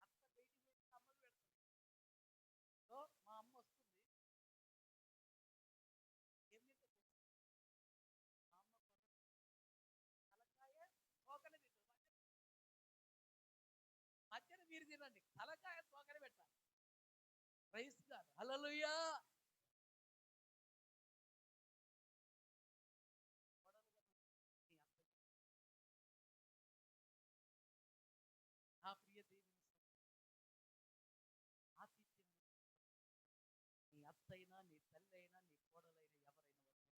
బయటికి పోయి అమ్మలు పెడుతుంది. సో మా అమ్మ వస్తుంది, ఏం తింటుంది? మా అమ్మ తలకాయ తోకనే తింటుంది. మధ్యన మీరు తినండి, తలకాయ తోకనే పెట్టాలి. ప్రైజ్ గాడ్, హల్లెలూయా. కోడలుగా నీ అత్త, నా ప్రియ దేవుని ఆతిథ్యం నీ అత్తైనా, నీ తల్లి అయినా, నీ కోడలైనా, ఎవరైనా వస్తున్నా ఉండాలి.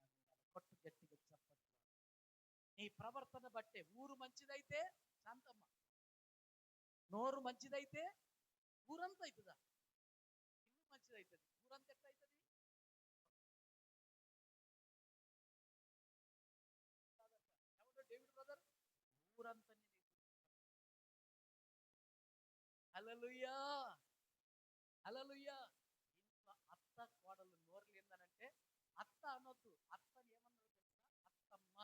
కొట్టు గట్టిగా చెప్పట్లేదు. నీ ప్రవర్తన బట్టే ఊరు మంచిదైతే శాంతమ్మ, నోరు మంచిదైతే ఊరంతా అవుతుందా? ఇల్లు మంచిదైతుంది, ఊరంతా ఎట్లా అవుతుంది? ఎవడో డేవిడ్ బ్రదర్, ఊరంతా హల్లెలూయా, హల్లెలూయా. ఇంట్లో అత్త కోడలు నోరులు ఏందనంటే అత్త అనొద్దు, అత్తని ఏమన్నారు తెలుసా? అత్తమ్మ.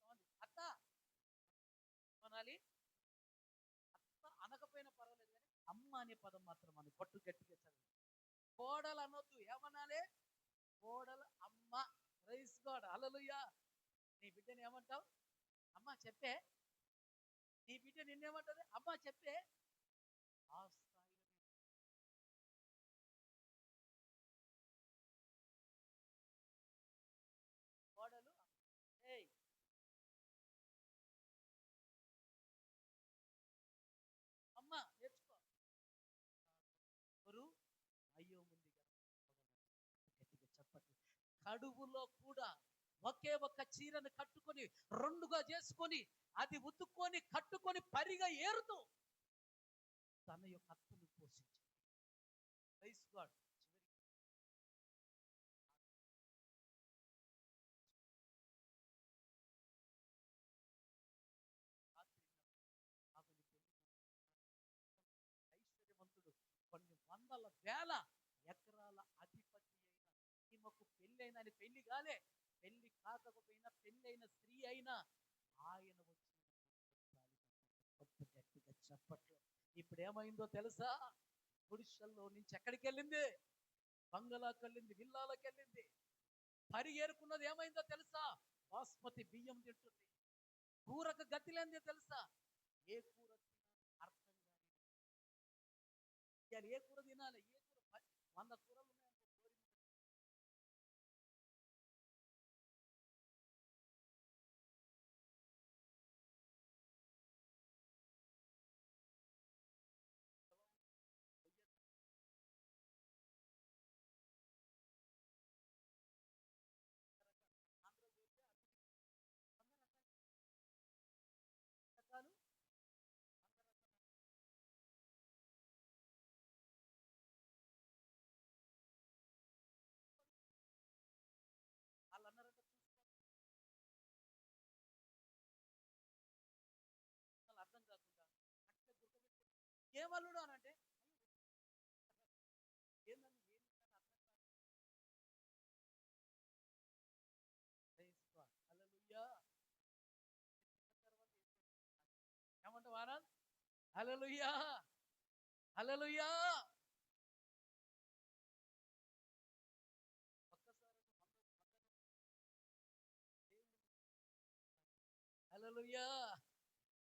కొంతమంది అత్త అనాలి, అత్త అనకపోయినా పర్వాలేదు కానీ అమ్మ అనే పదం మాత్రం అని పట్టు గట్టిగా చదివి. కోడలు అనొద్దు, ఏమనాలి? కోడలు అమ్మ. ప్రైజ్ గాడ్, హల్లెలూయా. నీ బిడ్డని ఏమంటావు? అమ్మ చెప్పే. నీ బిడ్డ నిన్నేమంటది? అమ్మ చెప్పే. ఆ స్థాయిలో కోడలు ఏయ్ అమ్మ నేర్చుకో. ఎవరు? అయ్యో ముందు గట్టిగా చెప్పట్లేదు. కడుపులో కూడా ఒకే ఒక్క చీరను కట్టుకొని రెండుగా చేసుకొని అది ఉతుక్కొని కట్టుకొని పరిగా ఏరుతూ తన యొక్క అత్తను పోషించింది. Praise God. చివరికి రాత్రి ఆమెని పెళ్లి ఐశ్వర్యవంతుడు, కొన్ని వందల వేల ఎకరాల అధిపతి అయిన ఈమెకు పెళ్ళైన పెళ్లి కాలే, పెళ్లి కాకపోయినా పెళ్ళైన స్త్రీ అయినా ఆయన వచ్చిన గట్టిగా చెప్పట్లు. ఇప్పుడు ఏమైందో తెలుసా? గుడిసెల్లో నుంచి ఎక్కడికి వెళ్ళింది? బంగళాకి వెళ్ళింది, విల్లాలకు వెళ్ళింది. పరిగేరుకున్నది ఏమైందో తెలుసా? బాస్మతి బియ్యం తింటుంది. కూరకు గతి లేనిదే తెలుసా? ఏ కూర తినాలి అర్థం కాదు. ఏ కూర తినాలి, ఏ కూర 100 కూరలు ఉన్నాయంటే ఆంధ్రలో పోతే అన్ని రకాలు వాళ్ళు అన్నారంటే చూసుకోవాలి, అర్థం కాకుండా అట్లా గుర్తుపెట్టి ఏం అల్లుడు అని అంటే ఏందని ఏం అర్థం కాదు. హల్లెలూయా. తర్వాత ఏమంటావు ఆనంద్? హల్లెలూయా, హల్లెలూయా. ఒక్కసారి హల్లెలూయా,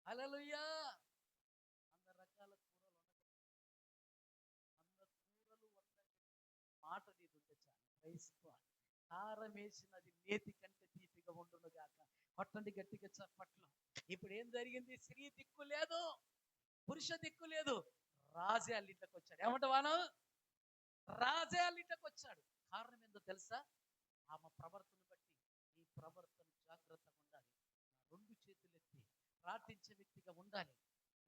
హల్లెలూయా. 100 రకాల కూరలు వండక, 100 కూరలు వండక మాట ప్రైజ్ గాడ్. కారం వేసినది నేతి కంటే తీపిగా ఉండును గాక. కొట్టండి గట్టిగా చప్పట్లు. ఇప్పుడు ఏం జరిగింది? స్త్రీ దిక్కు లేదు, పురుష దిక్కు లేదు, రాజే అల్లింట్లోకి వచ్చాడు. ఏమంటవాను? రాజే అల్లింట్లోకి వచ్చాడు. కారణం ఏందో తెలుసా? ఆమె ప్రవర్తన బట్టి ఈ ప్రవర్తన జాగ్రత్తగా ఉండాలి. రెండు చేతులు ఎత్తి ప్రార్థించే వ్యక్తిగా ఉండాలి,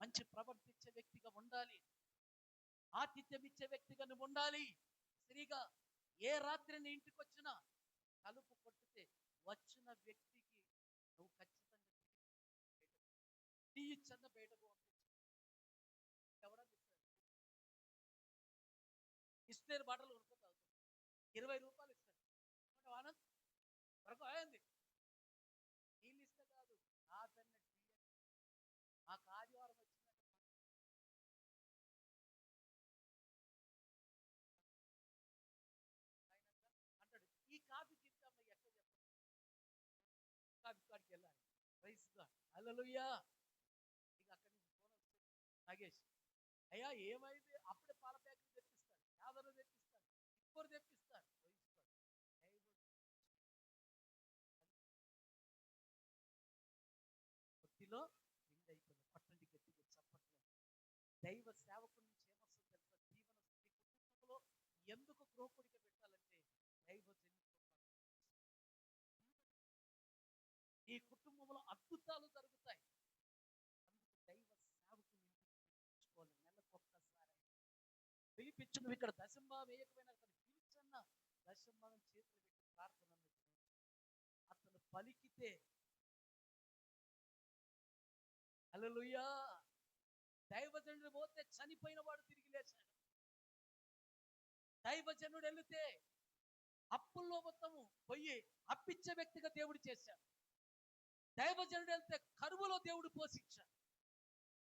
మంచి ప్రవర్తించే వ్యక్తిగా ఉండాలి, ఆతిథ్యం ఇచ్చే వ్యక్తిగా నువ్వు ఉండాలి. స్త్రీగా ఏ రాత్రి నీ ఇంటికి వచ్చినా తలుపు కొట్టితే వచ్చిన వ్యక్తికి నువ్వు ఖచ్చితంగా టీ ఇచ్చన్న బయటకు ఎవరన్నా ఇస్తారు బాటలు కొనుక్కొని తాగుతారు. 20 రూపాయలు ఇస్తారు. ఆనంద్ వరకు అయింది. నీళ్ళు ఇస్తే కాదు, నా పెన్న మాకు ఆదివారం వచ్చిందంటే అంటాడు, ఈ కాఫీ తింటాం ఎక్కడ చెప్పండి, కాఫీ కాడికి వెళ్ళాలి. Praise God. హల్లెలూయా. ఇక అక్కడి నుంచి ఫోన్ వస్తుంది, నాగేష్ అయ్యా ఏమైంది? అప్పుడే పాల ప్యాకెట్ తెప్పిస్తాడు, యాదరు తెప్పిస్తాడు, ఇంకోరు తెప్పిస్తాడు. కొద్దిలో నిండి అయిపోయింది. పట్టండి గట్టిగా చప్పట్లో. దైవ సేవకుడి నుంచి ఏమొస్తుంది తెలుసా? జీవన కుటుంబంలో ఎందుకు గృహకుడిగా పెట్టాలంటే దైవజనుడు ఈ కుటుంబంలో అద్భుతాలు జరుగుతాయి. అందుకు దైవ సేవకుని పిలుచుకోవాలి. నెలకొక్కసారి పిలిపించు. నువ్వు ఇక్కడ దశంభాగం వేయకపోయినా అతను పిలిచన్న దశంభాగం చేతులు పెట్టి ప్రార్థన అతను పలికితే హల్లెలూయా. దైవజనుడు పోతే చనిపోయిన వాడు తిరిగి లేచాడు. దైవజనుడు వెళితే అప్పుల్లో మొత్తము పోయి అప్పిచ్చే వ్యక్తిగా దేవుడు చేశాడు. దైవజనుడు వెళ్తే కరువులో దేవుడు పోషించాడు.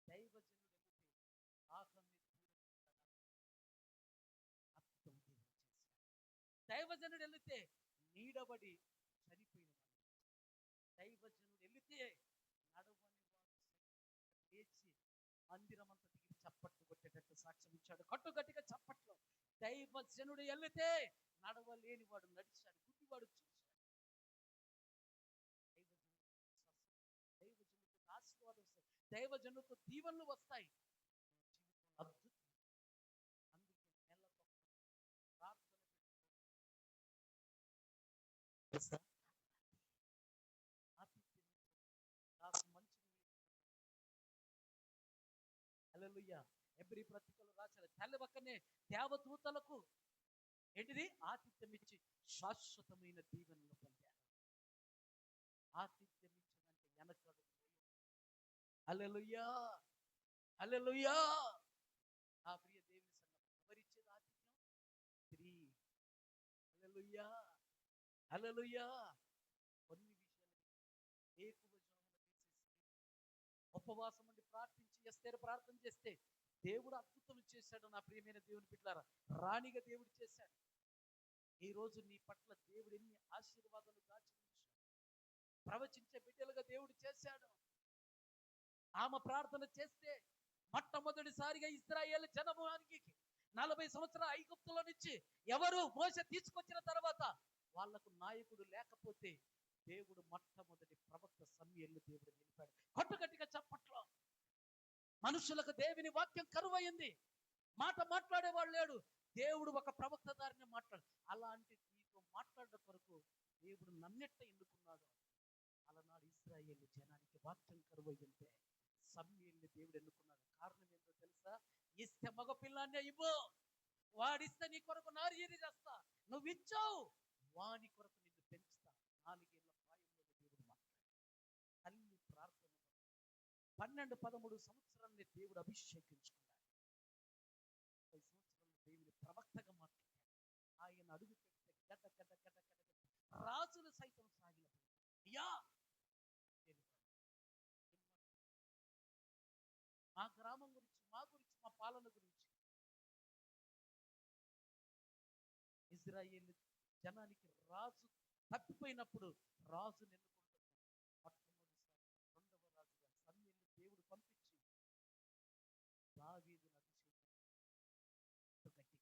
దైవజనుడు వెళితే దైవజనుడు వెళితే నీడబడి చనిపోయిన వాడు. దైవజనుడు వెళితే నడవని వాడు లేచి మందిరం అంతా దిగి చప్పట్లు కొట్టేటట్టు సాక్ష్యం ఇచ్చాడు. కట్టు గట్టిగా చప్పట్లు. దైవజనుడు వెళితే నడవలేని వాడు నడిచాడు, గుడ్డివాడు చూశాడు. దైవజనుడికి ఆశీర్వాదం వస్తాయి, దైవజనుడితో దీవెనలు వస్తాయి. అద్భుతం. అందుకే నెలకు ప్రార్థన హల్లెలూయా. ఎబ్రీ పత్రికలో రాశారు, తల్లి పక్కనే దేవదూతలకు ఏంటిది ఆతిథ్యం ఇచ్చి శాశ్వతమైన దీవెనలు పొందారు. ఆతిథ్యం ఇచ్చిందంటే వెనకడు. హల్లెలూయా, హల్లెలూయా. నా ప్రియ దేవుని సంగతి ఎవరిచ్చేది ఆతిథ్యం? స్త్రీ. హల్లెలూయా, హల్లెలూయా. కొన్ని విషయాలు ఉపవాసం ఉండి ప్రార్థించి ఎస్తేరు ప్రార్థన చేస్తే దేవుడు అద్భుతం చేశాడు. నా ప్రియమైన దేవుని బిడ్డలారా, రాణిగా దేవుడు చేశాడు. ఈ రోజు నీ పట్ల దేవుడు ఎన్ని ఆశీర్వాదాలు దాచి ఉంచాడు. ప్రవచించే బిడ్డలుగా దేవుడు చేశాడు. ఆమె ప్రార్థన చేస్తే మొట్టమొదటిసారిగా ఇశ్రాయేలు జనమునికి 40 సంవత్సరాల ఐగుప్తులో నుంచి ఎవరు మోసే తీసుకొచ్చిన తర్వాత వాళ్లకు నాయకుడు లేకపోతే దేవుడు మొట్టమొదటి ప్రవక్త సమూయేలును దేవుడు నిలిపాడు. కొట్టుగట్టిగా చప్పట్లో. మనుషులకు దేవుని వాక్యం కరువైంది, మాట మాట్లాడేవాడు లేడు. దేవుడు ఒక ప్రవక్త దారిని మాట్లాడు. అలాంటి నీతో మాట్లాడడం కొరకు దేవుడు నన్నెట్ట ఎన్నుకున్నాడు. అలనాడు ఇశ్రాయేలు జనానికి వాక్యం కరువైంటే సమూయేలుని దేవుడు ఎన్నుకున్నాడు. కారణం ఏంటో తెలుసా? ఇస్తే మగ పిల్లాన్నే ఇవ్వు, వాడిస్తే నీ కొరకు నారీరి చేస్తా, నువ్వు ఇచ్చావు వాని కొరకు నిన్ను పెంచుతా. 4 ఏళ్ల ప్రాయంలో దేవుడు మాట్లాడు. తల్లి ప్రార్థన 12-13 సంవత్సరాలని దేవుడు అభిషేకించుకున్నాడు. 10 సంవత్సరాలు దేవుని ప్రవక్తగా మాట్లాడాడు. ఆయన అడుగు పెడితే గడ్డ గడ్డ గడ్డ గడ్డ రాజులు సైతం సాగిలపడి అయ్యా మా గ్రామం గురించి, మా గురించి, మా పాలన గురించి. ఇజ్రాయేలు జనానికి రాజు తప్పిపోయినప్పుడు రాజు ఎన్నుకుంటాడు. మొట్టమొదటిసారి 2వ రాజుగా సమూయేలును దేవుడు పంపించి దావీదును అభిషేకం. గట్టిగా చెప్పండి.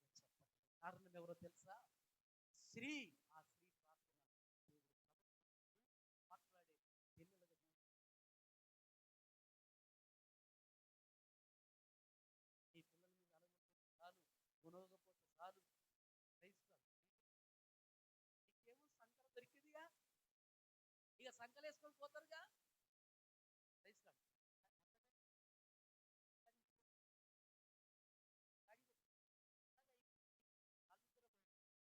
కారణం ఎవరో తెలుసా? స్త్రీ ఆ స్త్రీ ప్రార్థన దేవుడు మాట్లాడే పిల్లలుగా ఈ పిల్లల మీద అలగొట్టే చాలు, గుణవకపోతే చాలు. Praise God. నీకేమో సంకర దొరికిందిగా, ఇక సంకలేసుకొని పోతారుగా. Praise God.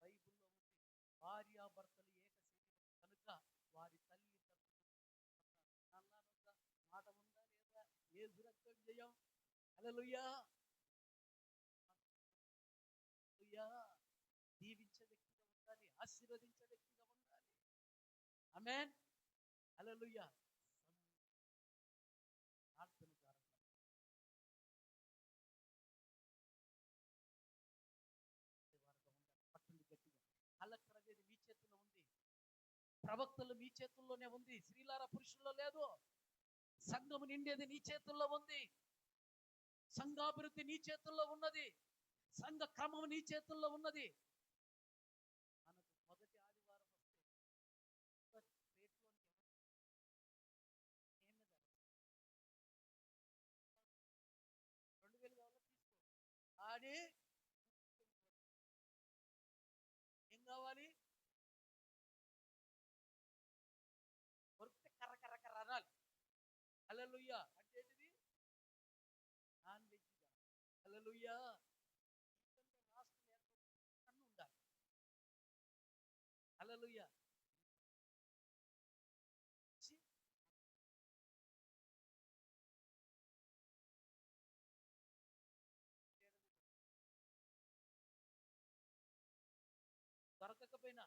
బైబిల్లో ఉంది, భార్యాభర్తలు ఏక శరీరం కనుక వారి తల్లి నల్లానొద్ద మాట ఉందా లేదా, యేసు రక్తం జయం. హల్లెలూయా. హల్లెలూయా. దీవించే వ్యక్తిగా ఉండాలి, ఆశీర్వదించే వ్యక్తిగా ఉండాలి. ఆమేన్. హల్లెలూయా. ప్రార్థన ద్వారా పట్టండి గట్టిగా. కలెక్టర్ అనేది మీ చేతుల్లో ఉంది, ప్రవక్తలు మీ చేతుల్లోనే ఉంది. స్త్రీలారా పురుషుల్లో లేదు. సంఘము నిండేది నీ చేతుల్లో ఉంది. సంఘాభివృద్ధి నీ చేతుల్లో ఉన్నది. సంఘ క్రమం నీ చేతుల్లో ఉన్నది. మనకు మొదటి ఆదివారం వస్తే రేట్లోనికి ఏమి 2000 కావాలో తీసుకో. ఆడి ఏం కావాలి, దొరికితే కర్ర కర్ర కర్ర అనాలి. హల్లెలూయా. అంటే ఏంటిది? Non veg. హల్లెలూయా. రాష్ట్రం ఏర్పడి ఉండాలి. హల్లెలూయా. దొరకకపోయినా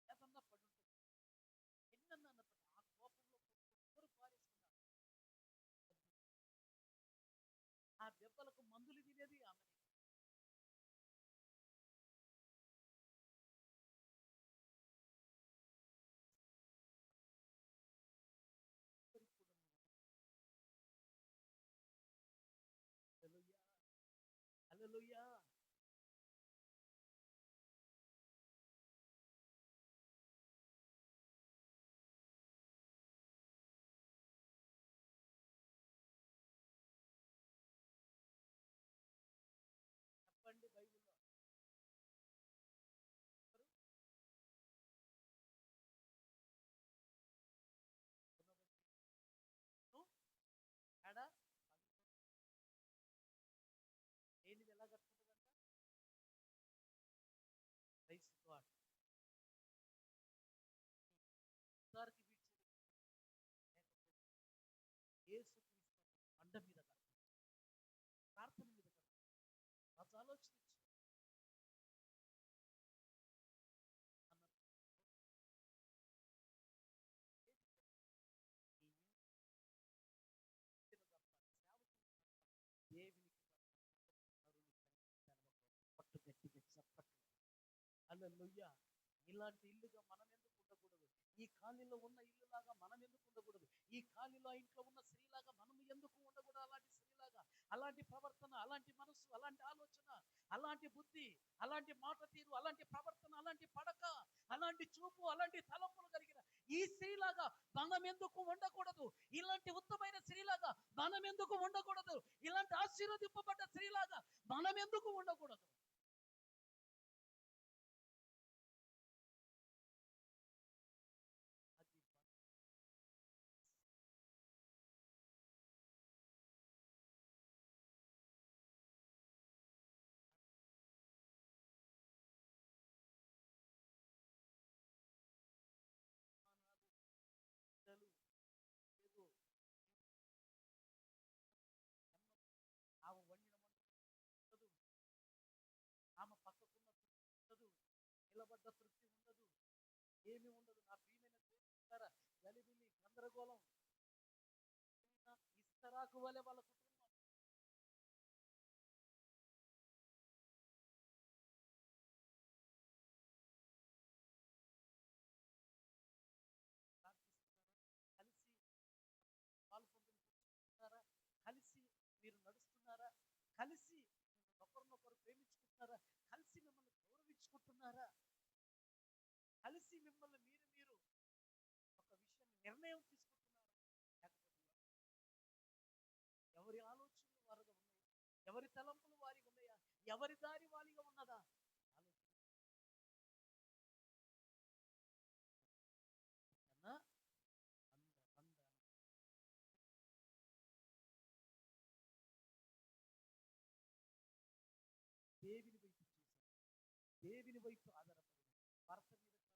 ఏదన్నా పడి ఉంటుంది. ఎన్నన్నా అన్నప్పుడు ఆ కోపంలో ఎవరు పారేసుకున్నారు. ఆ దెబ్బలకు మందులు తినేది ఆమె. హల్లెలూయా. హల్లెలూయా. చెప్పండి బైబిల్లో ఏడా ఏంటిది ఎలా కట్టుకుంటుందంట? Praise God. ఉదారికి వీడ్చేది యేసుక్రీస్తు బండ మీద కడతారు, ప్రార్థన మీద కడతారు. రాజు ఆలోచించు అన్నారు. దేవునికి పట్టు గట్టిగా చెప్పట్లేదు. హల్లెలూయా. ఇలాంటి ఇల్లుగా మనం ఎందుకు ఉండకూడదు? ఈ ఖాళీలో ఉన్న ఇల్లులాగా మనం ఎందుకు ఉండకూడదు? ఈ ఖాళీలో ఆ ఇంట్లో ఉన్న స్త్రీలాగా మనం ఎందుకు ఉండకూడదు? అలాంటి స్త్రీలాగా, అలాంటి ప్రవర్తన, అలాంటి మనసు, అలాంటి ఆలోచన, అలాంటి బుద్ధి, అలాంటి మాట తీరు, అలాంటి ప్రవర్తన, అలాంటి పడక, అలాంటి చూపు, అలాంటి తలంపులు కలిగిన ఈ స్త్రీలాగా మనం ఎందుకు ఉండకూడదు? ఇలాంటి ఉత్తమైన స్త్రీలాగా మనం ఎందుకు ఉండకూడదు? ఇలాంటి ఆశీర్వదింపబడ్డ స్త్రీలాగా మనం ఎందుకు ఉండకూడదు? అది లేదు. తృప్తి ఉండదు, ఏమి ఉండదు. నా ప్రియమైన దేవులారా, గలిబిలి గందరగోళం, ఇస్తరాకు వలె వాళ్ళ కుటుంబం ప్రార్థిస్తున్నారా? కలిసి పాలు పంచుకుంటున్నారా? కలిసి మీరు నడుస్తున్నారా? కలిసి ఒకరినొకరు ప్రేమించుకుంటున్నారా? కలిసి మిమ్మల్ని గౌరవించుకుంటున్నారా? కలిసి మిమ్మల్ని మీరు ఒక విషయం నిర్ణయం తీసుకుంటున్నారా? లేకపోతే ఎవరి ఆలోచనలు వారుగా ఉన్నాయా? ఎవరి తలంపులు వారిగా ఉన్నాయా? ఎవరి దారి వారిగా ఉన్నదా? ఆలోచన దేవుని వైపు చూశారు, దేవుని వైపు ఆధారపడి భర్త మీద